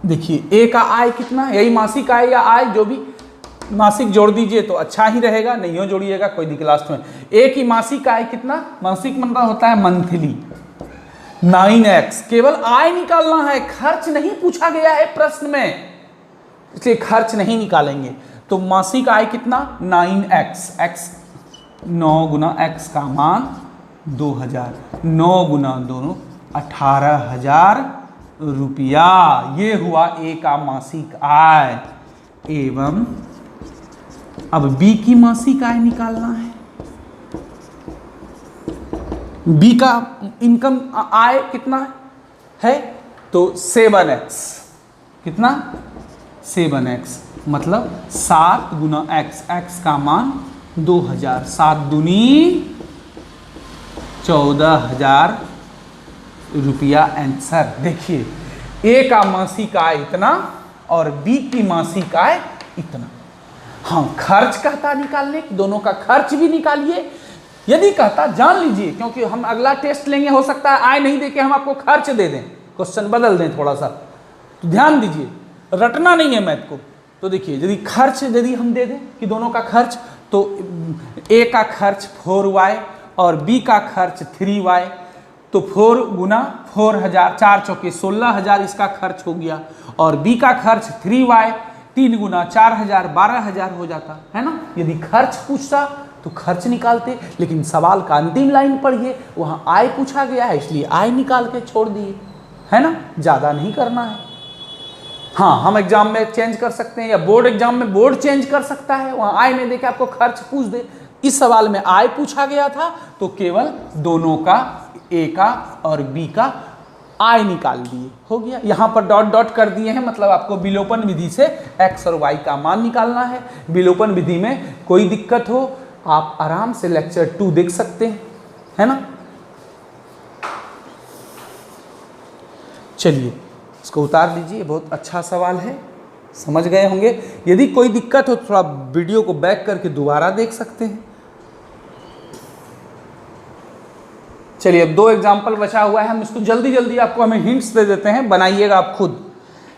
देखिए ए का आय कितना, यही मासिक आय या आय, जो भी मासिक जोड़ दीजिए तो अच्छा ही रहेगा, नहीं हो जोड़िएगा कोई दिक्कत लास्ट में। ए की मासिक आय कितना, मासिक मतलब होता है मंथली, 9x। केवल आय निकालना है, खर्च नहीं पूछा गया है प्रश्न में, इसलिए खर्च नहीं निकालेंगे। तो मासिक आय कितना, 9x, x 9 गुना x का मान 2000, 9 गुना दोनों 18,000 रुपया। ये हुआ ए का मासिक आय। एवं अब बी की मासिक आय निकालना है। बी का इनकम आय कितना है, तो 7x, कितना, 7x मतलब 7 गुना x, x का मान 2000, 7 दूनी 14,000 रुपया आंसर। देखिए ए का मासिक आय इतना और बी की मासिक आय इतना। हाँ, खर्च कहता निकालने, दोनों का खर्च भी निकालिए। यदि कहता जान लीजिए, क्योंकि हम अगला टेस्ट लेंगे, हो सकता है आय नहीं देके हम आपको खर्च दे दें, क्वेश्चन बदल दें थोड़ा सा, तो ध्यान दीजिए, रटना नहीं है मैथ को। तो देखिए, यदि खर्च यदि हम दे दें कि दोनों का खर्च, तो ए का खर्च 4y और बी का खर्च 3y, तो 4 गुना 4000, 4 चौके 16,000 इसका खर्च हो गया, और बी का खर्च 3y, 3 गुना 4000, 12,000 हो जाता है ना। यदि खर्च पूछता तो खर्च निकालते, लेकिन सवाल का अंतिम लाइन पढ़िए, वहाँ आय पूछा गया है, इसलिए आय निकाल के छोड़ दिए, है ना, ज़्यादा नहीं करना है। हाँ, हम एग्जाम में चेंज कर सकते हैं, या बोर्ड एग्जाम में बोर्ड चेंज कर सकता है, वहाँ आय नहीं देके आपको खर्च पूछ दे। इस सवाल में आय पूछा गया था, तो केवल दोनों का, ए का और बी का आय निकाल दिए, हो गया। यहाँ पर डॉट डॉट कर दिए हैं, मतलब आपको विलोपन विधि से एक्स और वाई का मान निकालना है। विलोपन विधि में कोई दिक्कत हो, आप आराम से लेक्चर 2 देख सकते हैं, है ना। चलिए इसको उतार दीजिए, बहुत अच्छा सवाल है, समझ गए होंगे। यदि कोई दिक्कत हो तो थोड़ा वीडियो को बैक करके दोबारा देख सकते हैं। चलिए अब 2 एग्जाम्पल बचा हुआ है, हम इसको जल्दी जल्दी आपको हमें हिंट्स दे देते हैं, बनाइएगा आप खुद।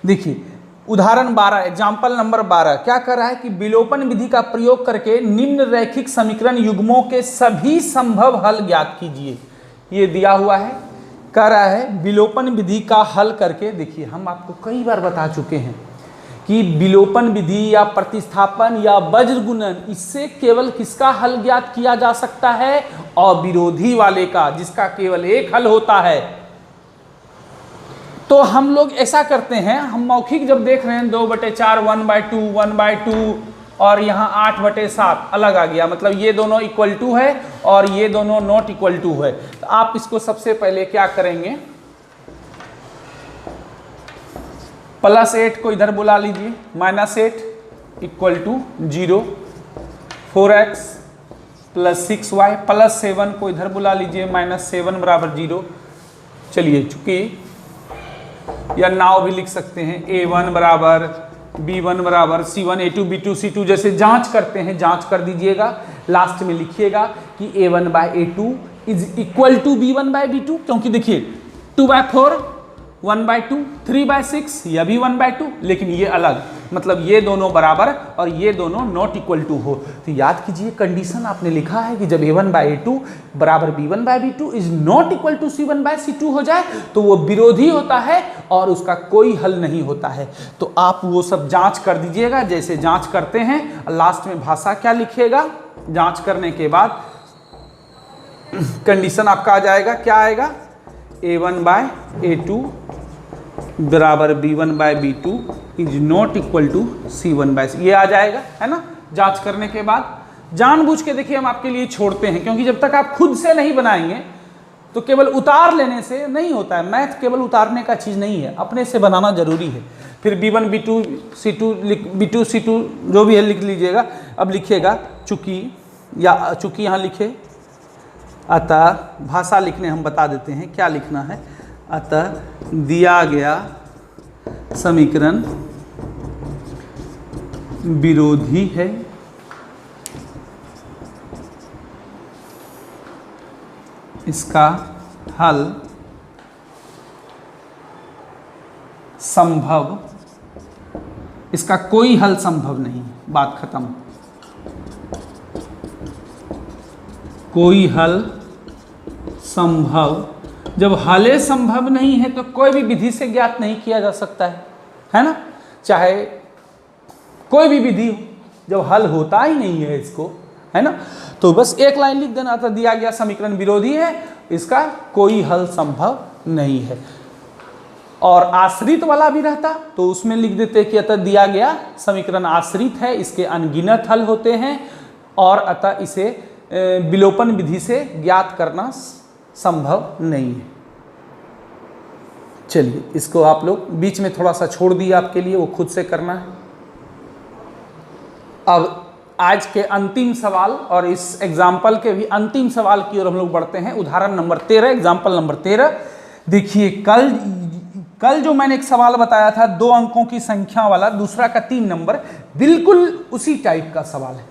देखिए उदाहरण 12, एग्जाम्पल नंबर 12 क्या कर रहा है कि विलोपन विधि का प्रयोग करके निम्न रैखिक समीकरण युग्मों के सभी संभव हल ज्ञात कीजिए। ये दिया हुआ है, कह रहा है विलोपन विधि का हल करके। देखिए हम आपको कई बार बता चुके हैं कि विलोपन विधि या प्रतिस्थापन या वज्र गुणन, इससे केवल किसका हल ज्ञात किया जा सकता है? अविरोधी वाले का, जिसका केवल एक हल होता है। तो हम लोग ऐसा करते हैं, हम मौखिक जब देख रहे हैं 2/4 1/2 1/2 और यहाँ 8/7 अलग आ गया, मतलब ये दोनों इक्वल टू है और ये दोनों नॉट इक्वल टू है। तो आप इसको सबसे पहले क्या करेंगे, +8 को इधर बुला लीजिए, -8 = 0, 4x + 6y, +7 को इधर बुला लीजिए, -7 = 0। चलिए चूंकि या नाव भी लिख सकते हैं, a1 = b1 = c1, a2 b2 c2, जैसे जांच करते हैं जांच कर दीजिएगा। लास्ट में लिखिएगा कि a1/a2 = b1/b2, क्योंकि देखिए 2/4 1/2 3/6 यह भी 1/2, लेकिन ये अलग, मतलब ये दोनों बराबर और ये दोनों नॉट इक्वल टू हो। तो याद कीजिए कंडीशन आपने लिखा है कि जब a1/a2 बराबर b1/b2 is not equal to c1/c2 हो जाए तो वो विरोधी होता है और उसका कोई हल नहीं होता है। तो आप वो सब जांच कर दीजिएगा, जैसे जांच करते हैं। लास्ट में भाषा क्या लिखिएगा, जांच करने के बाद कंडीशन आपका आ जाएगा, क्या आएगा, a1/a2 बराबर b1/b2 is not equal to c1/c, ये आ जाएगा, है ना। जांच करने के बाद जानबूझ के देखिए हम आपके लिए छोड़ते हैं, क्योंकि जब तक आप खुद से नहीं बनाएंगे तो केवल उतार लेने से नहीं होता है। मैथ केवल उतारने का चीज़ नहीं है, अपने से बनाना जरूरी है। फिर b1 b2 c2 b2 c2 जो भी है लिख लीजिएगा। अब लिखिएगा चूंकि, या चूंकि यहाँ लिखे, अतः भाषा लिखने हम बता देते हैं क्या लिखना है। अतः दिया गया समीकरण विरोधी है, इसका हल संभव, इसका कोई हल संभव नहीं, बात खत्म। कोई हल संभव, जब हल संभव नहीं है तो कोई भी विधि से ज्ञात नहीं किया जा सकता है ना। चाहे कोई भी विधि हो, जब हल होता ही नहीं है इसको, है ना। तो बस एक लाइन लिख देना था, दिया गया समीकरण विरोधी है, इसका कोई हल संभव नहीं है। और आश्रित वाला भी रहता तो उसमें लिख देते कि अतः दिया गया समीकरण आश्रित है, इसके अनगिनत हल होते हैं और अतः इसे विलोपन विधि से ज्ञात करना संभव नहीं है। चलिए इसको आप लोग बीच में थोड़ा सा छोड़ दिए, आपके लिए वो खुद से करना है। अब आज के अंतिम सवाल और इस एग्जाम्पल के भी अंतिम सवाल की ओर हम लोग बढ़ते हैं। उदाहरण नंबर 13, एग्जाम्पल नंबर 13। देखिए कल जो मैंने एक सवाल बताया था 2 अंकों की संख्या वाला, दूसरा का 3 नंबर, बिल्कुल उसी टाइप का सवाल है।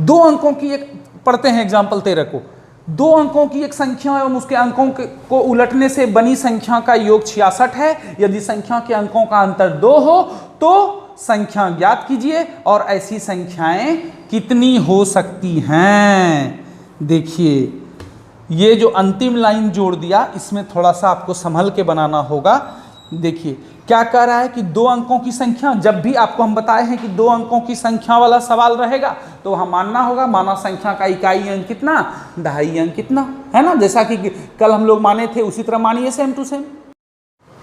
2 अंकों की एक, पढ़ते हैं एग्जाम्पल 13 को। 2 अंकों की एक संख्या एवं उसके अंकों को उलटने से बनी संख्या का योग 66 है। यदि संख्या के अंकों का अंतर 2 हो तो संख्या ज्ञात कीजिए और ऐसी संख्याएं कितनी हो सकती हैं। देखिए ये जो अंतिम लाइन जोड़ दिया, इसमें थोड़ा सा आपको संभल के बनाना होगा। देखिए क्या कह रहा है कि 2 अंकों की संख्या, जब भी आपको हम बताए हैं कि 2 अंकों की संख्या वाला सवाल रहेगा तो वहाँ मानना होगा, माना संख्या का इकाई अंक कितना, दहाई अंक कितना, है ना। जैसा कि कल हम लोग माने थे उसी तरह मानिए, सेम टू सेम।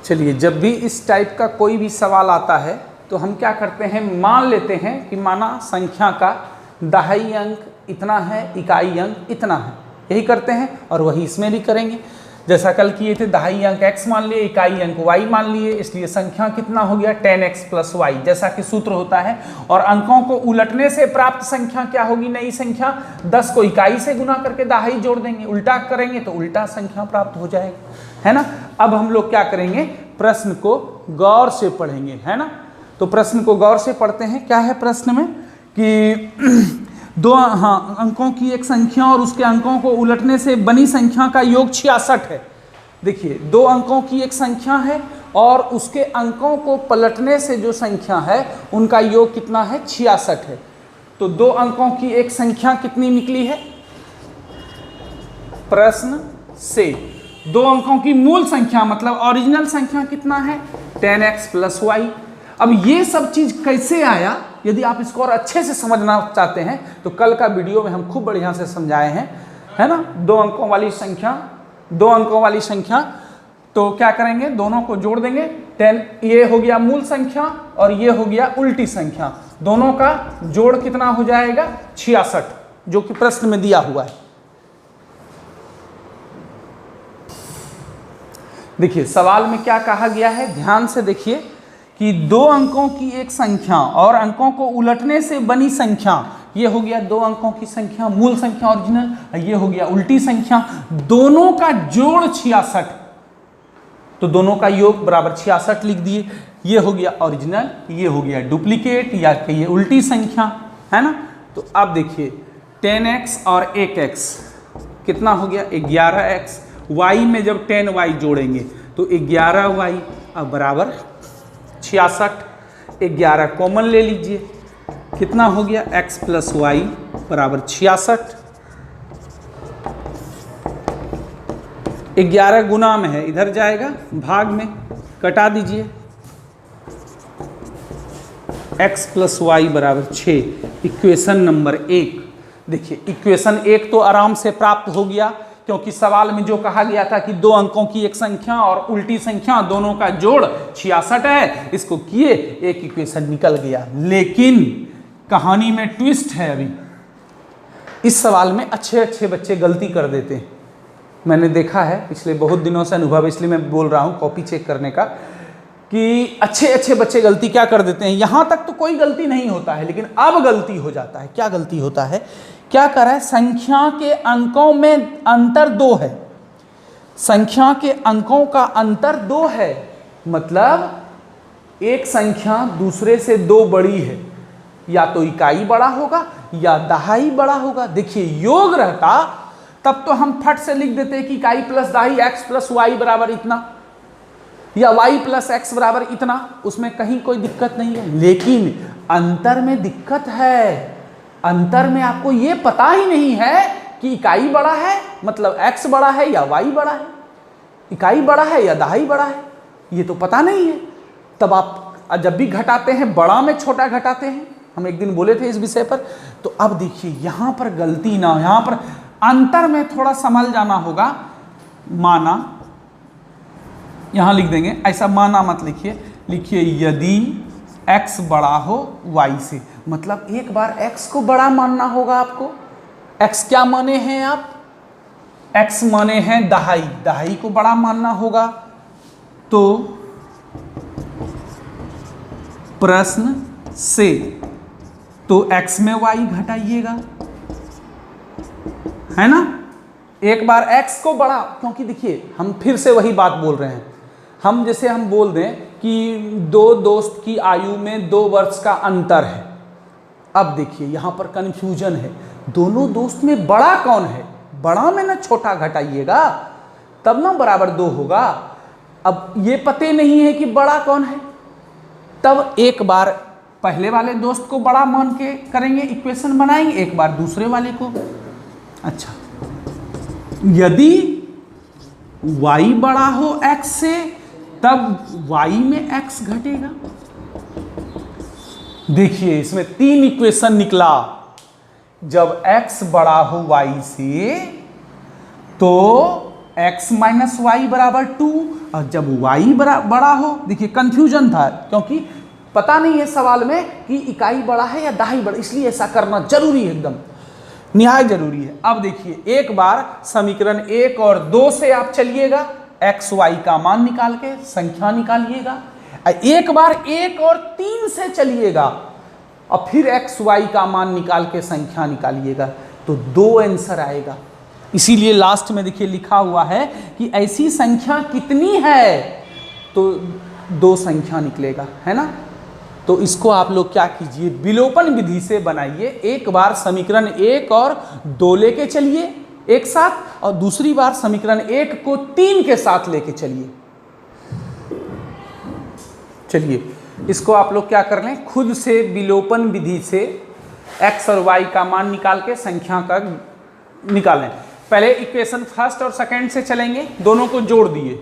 चलिए जब भी इस टाइप का कोई भी सवाल आता है तो हम क्या करते हैं, मान लेते हैं कि माना संख्या का दहाई अंक इतना है, इकाई अंक इतना है, यही करते हैं और वही इसमें भी करेंगे। जैसा कल किए थे, दहाई अंक x मान लिए, इकाई अंक y मान लिए, इसलिए संख्या कितना हो गया 10x प्लस वाई, जैसा कि सूत्र होता है। और अंकों को उलटने से प्राप्त संख्या क्या होगी, नई संख्या 10 को इकाई से गुना करके दहाई जोड़ देंगे, उल्टा करेंगे तो उल्टा संख्या प्राप्त हो जाएगा, है ना। अब हम लोग क्या करेंगे, प्रश्न को गौर से पढ़ेंगे, है ना। तो प्रश्न को गौर से पढ़ते हैं। क्या है प्रश्न में कि दो अंकों की एक संख्या और उसके अंकों को उलटने से बनी संख्या का योग 66 है। देखिए, दो अंकों की एक संख्या है और उसके अंकों को पलटने से जो संख्या है उनका योग कितना है, 66 है। तो दो अंकों की एक संख्या कितनी निकली है, प्रश्न से दो अंकों की मूल संख्या मतलब ओरिजिनल संख्या कितना है, 10x प्लस वाई। अब ये सब चीज कैसे आया, यदि आप इसको और अच्छे से समझना चाहते हैं तो कल का वीडियो में हम खूब बढ़िया से समझाए हैं, है ना। दो अंकों वाली संख्या तो क्या करेंगे, दोनों को जोड़ देंगे। 10 ये हो गया मूल संख्या और ये हो गया उल्टी संख्या, दोनों का जोड़ कितना हो जाएगा 66, जो कि प्रश्न में दिया हुआ है। देखिए सवाल में क्या कहा गया है, ध्यान से देखिए कि दो अंकों की एक संख्या और अंकों को उलटने से बनी संख्या, ये हो गया दो अंकों की संख्या मूल संख्या ओरिजिनल, ये हो गया उल्टी संख्या, दोनों का जोड़ 66, तो दोनों का योग बराबर 66 लिख दिए। ये हो गया ओरिजिनल, ये हो गया डुप्लीकेट या कहिए उल्टी संख्या, है ना। तो अब देखिए 10x और 1x कितना हो गया 11x, y में जब 10y जोड़ेंगे तो 11y अब बराबर 66, 11 कॉमन ले लीजिए, कितना हो गया x प्लस वाई बराबर 66। 11 गुना में है, इधर जाएगा भाग में, कटा दीजिए, x प्लस वाई बराबर 6। इक्वेशन नंबर 1, देखिए इक्वेशन 1 तो आराम से प्राप्त हो गया, क्योंकि सवाल में जो कहा गया था कि दो अंकों की एक संख्या और उल्टी संख्या दोनों का जोड़ 66 है, इसको किए एक इक्वेशन निकल गया। लेकिन कहानी में ट्विस्ट है। अभी इस सवाल में अच्छे बच्चे गलती कर देते हैं, मैंने देखा है पिछले बहुत दिनों से अनुभव, इसलिए मैं बोल रहा हूँ कॉपी चेक करने का, कि अच्छे बच्चे गलती क्या कर देते हैं। यहाँ तक तो कोई गलती नहीं होता है, लेकिन अब गलती हो जाता है। क्या गलती होता है, क्या कर रहा है, संख्या के अंकों में अंतर 2 है, संख्या के अंकों का अंतर 2 है, मतलब एक संख्या दूसरे से 2 बड़ी है, या तो इकाई बड़ा होगा या दहाई बड़ा होगा। देखिए योग रहता तब तो हम फट से लिख देते कि इकाई प्लस दहाई x प्लस वाई बराबर इतना, या y प्लस एक्स बराबर इतना, उसमें कहीं कोई दिक्कत नहीं है। लेकिन अंतर में दिक्कत है, अंतर में आपको ये पता ही नहीं है कि इकाई बड़ा है मतलब x बड़ा है या y बड़ा है, इकाई बड़ा है या दहाई बड़ा है, ये तो पता नहीं है। तब आप जब भी घटाते हैं बड़ा में छोटा घटाते हैं, हम एक दिन बोले थे इस विषय पर। तो अब देखिए यहाँ पर गलती ना हो, यहाँ पर अंतर में थोड़ा संभल जाना होगा। माना यहाँ लिख देंगे, ऐसा माना मत लिखिए, लिखिए यदि x बड़ा हो y से, मतलब एक बार x को बड़ा मानना होगा आपको। x क्या माने हैं आप, x माने हैं दहाई, दहाई को बड़ा मानना होगा। तो प्रश्न से तो x में y घटाइएगा, है ना। एक बार x को बड़ा, क्योंकि देखिए हम फिर से वही बात बोल रहे हैं, हम जैसे हम बोल दें कि दो दोस्त की आयु में 2 वर्ष का अंतर है। अब देखिए यहाँ पर कंफ्यूजन है, दोनों दोस्त में बड़ा कौन है, बड़ा में ना छोटा घटाइएगा तब ना बराबर 2 होगा। अब ये पते नहीं है कि बड़ा कौन है, तब एक बार पहले वाले दोस्त को बड़ा मान के करेंगे, इक्वेशन बनाएंगे, एक बार दूसरे वाले को। अच्छा, यदि y बड़ा हो x से तब y में x घटेगा। देखिए इसमें 3 इक्वेशन निकला, जब x बड़ा हो y से तो x माइनस वाई बराबर 2, और जब y बड़ा हो, देखिए कंफ्यूजन था क्योंकि पता नहीं है सवाल में कि इकाई बड़ा है या दहाई बड़ा, इसलिए ऐसा करना जरूरी है एकदम। निहायत जरूरी है। अब देखिए एक बार समीकरण 1 और 2 से आप चलिएगा, एक्स वाई का मान निकाल के संख्या निकालिएगा। एक बार 1 और 3 से चलिएगा और फिर एक्स वाई का मान निकाल के संख्या निकालिएगा, तो 2 आंसर आएगा। इसीलिए लास्ट में देखिए लिखा हुआ है कि ऐसी संख्या कितनी है, तो 2 संख्या निकलेगा, है ना। तो इसको आप लोग क्या कीजिए, विलोपन विधि से बनाइए। एक बार समीकरण 1 और 2 लेके चलिए एक साथ, और दूसरी बार समीकरण 1 को 3 के साथ लेके चलिए। चलिए इसको आप लोग क्या कर लें, खुद से विलोपन विधि से x और y का मान निकाल के संख्या का निकालें। पहले इक्वेशन फर्स्ट और सेकंड से चलेंगे, दोनों को जोड़ दिए,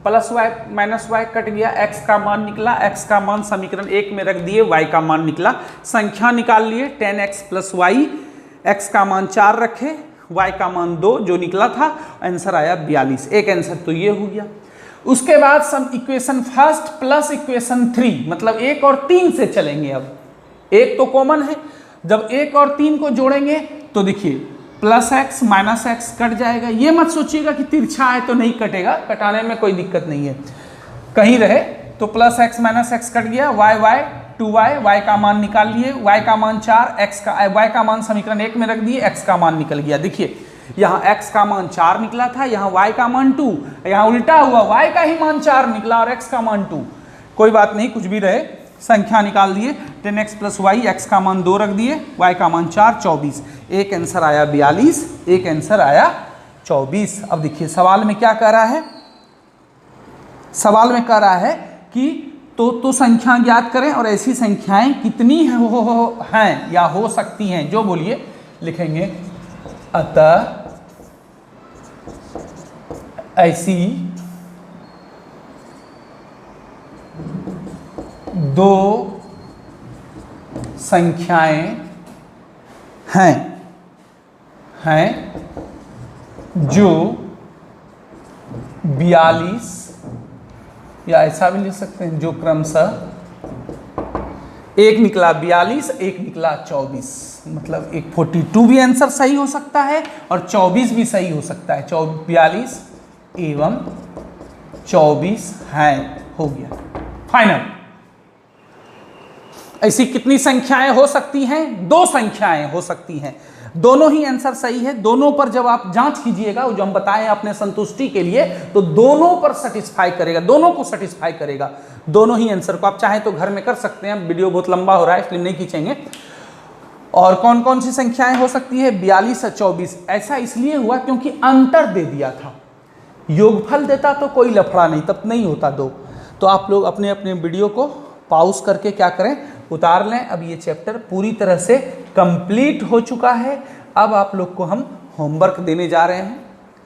plus y minus y cut गया, x का मान निकला, x का मान समीकरण 1 में रख दिए, y का मान निकला, संख्या निकाल लिए 10x प्लस वाई, x का मान 4 रखे, y का मान 2 जो निकला था, आंसर आया 42। एक आंसर तो ये हो गया। उसके बाद सम इक्वेशन फर्स्ट प्लस इक्वेशन 3, मतलब 1 और 3 से चलेंगे। अब 1 तो कॉमन है, जब 1 और 3 को जोड़ेंगे तो देखिए plus x minus x cut जाएगा। ये मत सोचिएगा कि तिरछा है तो नहीं कटेगा, कटाने में कोई दिक्कत नहीं है, कहीं रहे तो plus x minus x cut गया, वाई वाई 2y, y का मान निकाल लिए, y का मान 4, y का मान समीकरण 1 में रख दिए, x का मान निकल गया। देखिए यहाँ x का मान 4 निकला था, यहाँ y का मान 2, यहाँ उल्टा हुआ, y का ही मान 4 निकला और x का मान 2। कोई बात नहीं, कुछ भी रहे, संख्या निकाल दिए, 10x प्लस वाई, x का मान 2 रख दिए, y का मान 4, 24। एक आंसर आया 42, एक आंसर आया 24। अब देखिए सवाल में क्या कह रहा है, सवाल में कह रहा है कि तो संख्या ज्ञात करें और ऐसी संख्याएं कितनी हैं या हो सकती हैं, जो बोलिए लिखेंगे। अतः ऐसी 2 संख्याएं हैं जो 42, या ऐसा भी लिख सकते हैं जो क्रमशः, एक निकला 42, एक निकला 24, मतलब एक 42 भी आंसर सही हो सकता है और 24 भी सही हो सकता है। 42 एवं 24 है, हो गया फाइनल। ऐसी कितनी संख्याएं हो सकती हैं? 2 संख्याएं हो सकती हैं, दोनों ही आंसर सही है। दोनों पर जब आप जांच कीजिएगा, जो हम बताएं अपने संतुष्टि के लिए, तो दोनों पर सेटिस्फाई करेगा, दोनों को सेटिस्फाई करेगा, दोनों ही आंसर को। आप चाहें तो घर में कर सकते हैं, वीडियो बहुत लंबा हो रहा है इसलिए नहीं खींचेंगे। और कौन कौन सी संख्याएं हो सकती है? 42 और 24। ऐसा इसलिए हुआ क्योंकि अंतर दे दिया था, योगफल देता तो कोई लफड़ा नहीं, तब नहीं होता 2। तो आप लोग अपने अपने वीडियो को पॉज करके क्या करें, उतार लें। अब ये चैप्टर पूरी तरह से कंप्लीट हो चुका है। अब आप लोग को हम होमवर्क देने जा रहे हैं,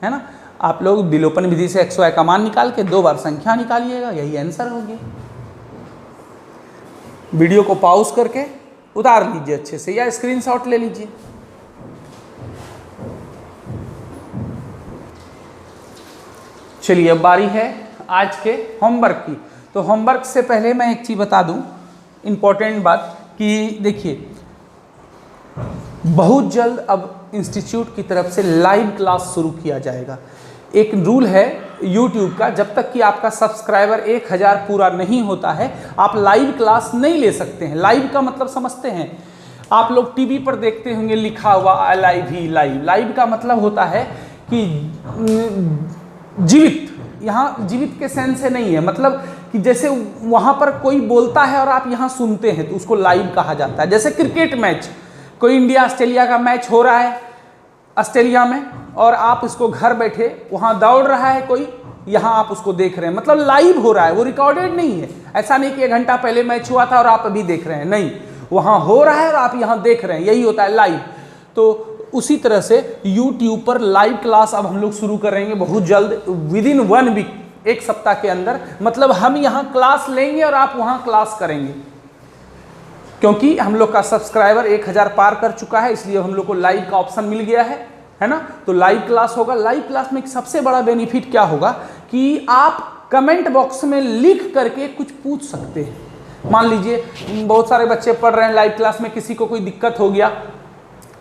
है ना। आप लोग विलोपन विधि से x y का मान निकाल के 2 बार संख्या निकालिएगा, यही आंसर हो गया। वीडियो को पॉज करके उतार लीजिए अच्छे से, या स्क्रीनशॉट ले लीजिए। चलिए अब बारी है आज के होमवर्क की। तो होमवर्क से पहले मैं एक चीज़ बता दूं, इम्पोर्टेंट बात, कि देखिए बहुत जल्द अब इंस्टीट्यूट की तरफ से लाइव क्लास शुरू किया जाएगा। एक रूल है यूट्यूब का, जब तक कि आपका सब्सक्राइबर 1000 पूरा नहीं होता है, आप लाइव क्लास नहीं ले सकते हैं। लाइव का मतलब समझते हैं आप लोग? टीवी पर देखते होंगे लिखा हुआ लाइव ही लाइव। लाइव का मतलब होता है कि जीवित। यहाँ जीवित के सेंस से नहीं है, मतलब कि जैसे वहाँ पर कोई बोलता है और आप यहाँ सुनते हैं, तो उसको लाइव कहा जाता है। जैसे क्रिकेट मैच, कोई इंडिया ऑस्ट्रेलिया का मैच हो रहा है ऑस्ट्रेलिया में, और आप इसको घर बैठे, वहाँ दौड़ रहा है कोई, यहाँ आप उसको देख रहे हैं, मतलब लाइव हो रहा है, वो रिकॉर्डेड नहीं है। ऐसा नहीं कि 1 घंटा पहले मैच हुआ था और आप अभी देख रहे हैं, नहीं, वहाँ हो रहा है और आप यहाँ देख रहे हैं, यही होता है लाइव। तो उसी तरह से YouTube पर लाइव क्लास अब हम लोग शुरू करेंगे बहुत जल्द, विदिन 1 वीक, 1 सप्ताह के अंदर। मतलब हम यहाँ क्लास लेंगे और आप वहाँ क्लास करेंगे, क्योंकि हम लोग का सब्सक्राइबर 1000 पार कर चुका है, इसलिए हम लोग को लाइव का ऑप्शन मिल गया है ना। तो लाइव क्लास होगा। लाइव क्लास में एक सबसे बड़ा बेनिफिट क्या होगा कि आप कमेंट बॉक्स में लिख करके कुछ पूछ सकते हैं। मान लीजिए बहुत सारे बच्चे पढ़ रहे हैं लाइव क्लास में, किसी को कोई दिक्कत हो गया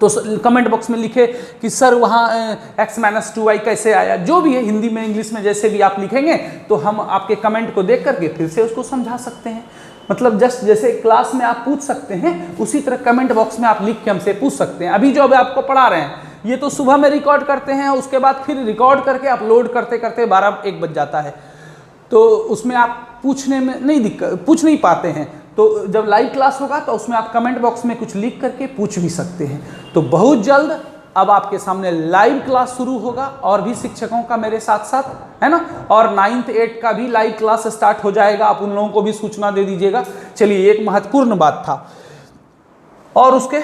तो कमेंट बॉक्स में लिखे कि सर वहाँ x-2y कैसे आया, जो भी है हिंदी में इंग्लिश में जैसे भी आप लिखेंगे तो हम आपके कमेंट को देख करके फिर से उसको समझा सकते हैं। मतलब जस्ट जैसे क्लास में आप पूछ सकते हैं उसी तरह कमेंट बॉक्स में आप लिख के हमसे पूछ सकते हैं। अभी जो अभी आपको पढ़ा रहे हैं ये तो सुबह में रिकॉर्ड करते हैं, उसके बाद फिर रिकॉर्ड करके अपलोड करते करते 12-1 बज जाता है, तो उसमें आप पूछने में पूछ नहीं पाते हैं। तो जब लाइव क्लास होगा तो उसमें आप कमेंट बॉक्स में कुछ लिख करके पूछ भी सकते हैं। तो बहुत जल्द अब आपके सामने लाइव क्लास शुरू होगा और भी शिक्षकों का मेरे साथ साथ, है ना, और 9th 8th का भी लाइव क्लास स्टार्ट हो जाएगा। आप उन लोगों को भी सूचना दे दीजिएगा। चलिए, एक महत्वपूर्ण बात था और उसके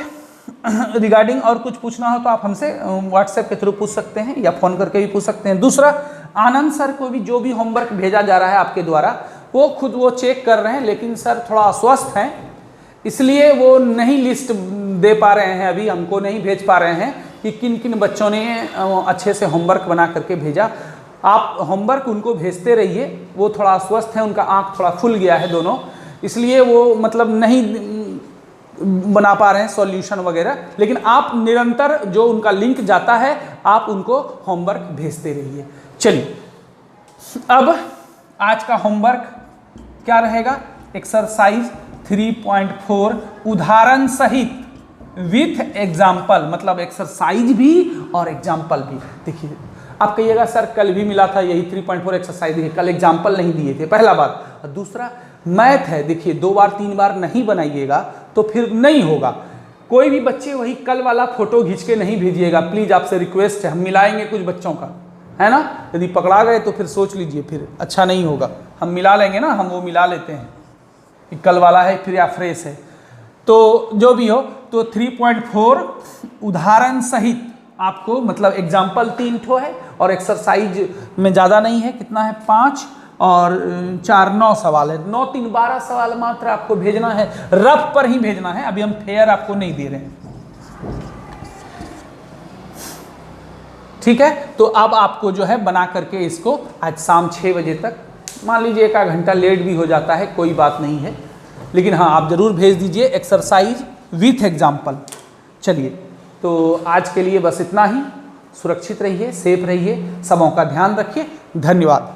रिगार्डिंग और कुछ पूछना हो तो आप हमसे व्हाट्सएप के थ्रू पूछ सकते हैं या फ़ोन करके भी पूछ सकते हैं। दूसरा, आनंद सर को भी जो भी होमवर्क भेजा जा रहा है आपके द्वारा वो खुद वो चेक कर रहे हैं, लेकिन सर थोड़ा अस्वस्थ हैं इसलिए वो नहीं लिस्ट दे पा रहे हैं, अभी हमको नहीं भेज पा रहे हैं कि किन किन बच्चों ने अच्छे से होमवर्क बना करके भेजा। आप होमवर्क उनको भेजते रहिए, वो थोड़ा अस्वस्थ है, उनका आँख थोड़ा फूल गया है दोनों, इसलिए वो मतलब नहीं बना पा रहे हैं सॉल्यूशन वगैरह, लेकिन आप निरंतर जो उनका लिंक जाता है आप उनको होमवर्क भेजते रहिए। चलिए, अब आज का होमवर्क क्या रहेगा? एक्सरसाइज 3.4 उदाहरण सहित विथ एग्जाम्पल, मतलब एक्सरसाइज भी और एग्जाम्पल भी। देखिए, आप कहिएगा सर कल भी मिला था यही 3.4 एक्सरसाइज है, कल एग्जाम्पल नहीं दिए थे, पहला बात। और दूसरा, मैथ है, देखिए 2 बार 3 बार नहीं बनाइएगा तो फिर नहीं होगा। कोई भी बच्चे वही कल वाला फोटो खींच के नहीं भेजिएगा, प्लीज़ आपसे रिक्वेस्ट है। हम मिलाएंगे कुछ बच्चों का, है ना, यदि पकड़ा गए तो फिर सोच लीजिए, फिर अच्छा नहीं होगा। हम मिला लेंगे ना, हम वो मिला लेते हैं कि कल वाला है फिर या फ्रेश है। तो जो भी हो, तो 3.4 उदाहरण सहित आपको, मतलब एग्जाम्पल 3 ठो है और एक्सरसाइज में ज़्यादा नहीं है, कितना है 5 और 4 9 सवाल है। 9 3 12 सवाल मात्र आपको भेजना है, रफ पर ही भेजना है, अभी हम फेयर आपको नहीं दे रहे हैं, ठीक है। तो अब आपको जो है बना करके इसको आज शाम 6 बजे तक, मान लीजिए 1 घंटा लेट भी हो जाता है, कोई बात नहीं है, लेकिन हाँ आप ज़रूर भेज दीजिए एक्सरसाइज विथ एग्जाम्पल। चलिए, तो आज के लिए बस इतना ही। सुरक्षित रहिए, सेफ रहिए, सबों का ध्यान रखिए। धन्यवाद।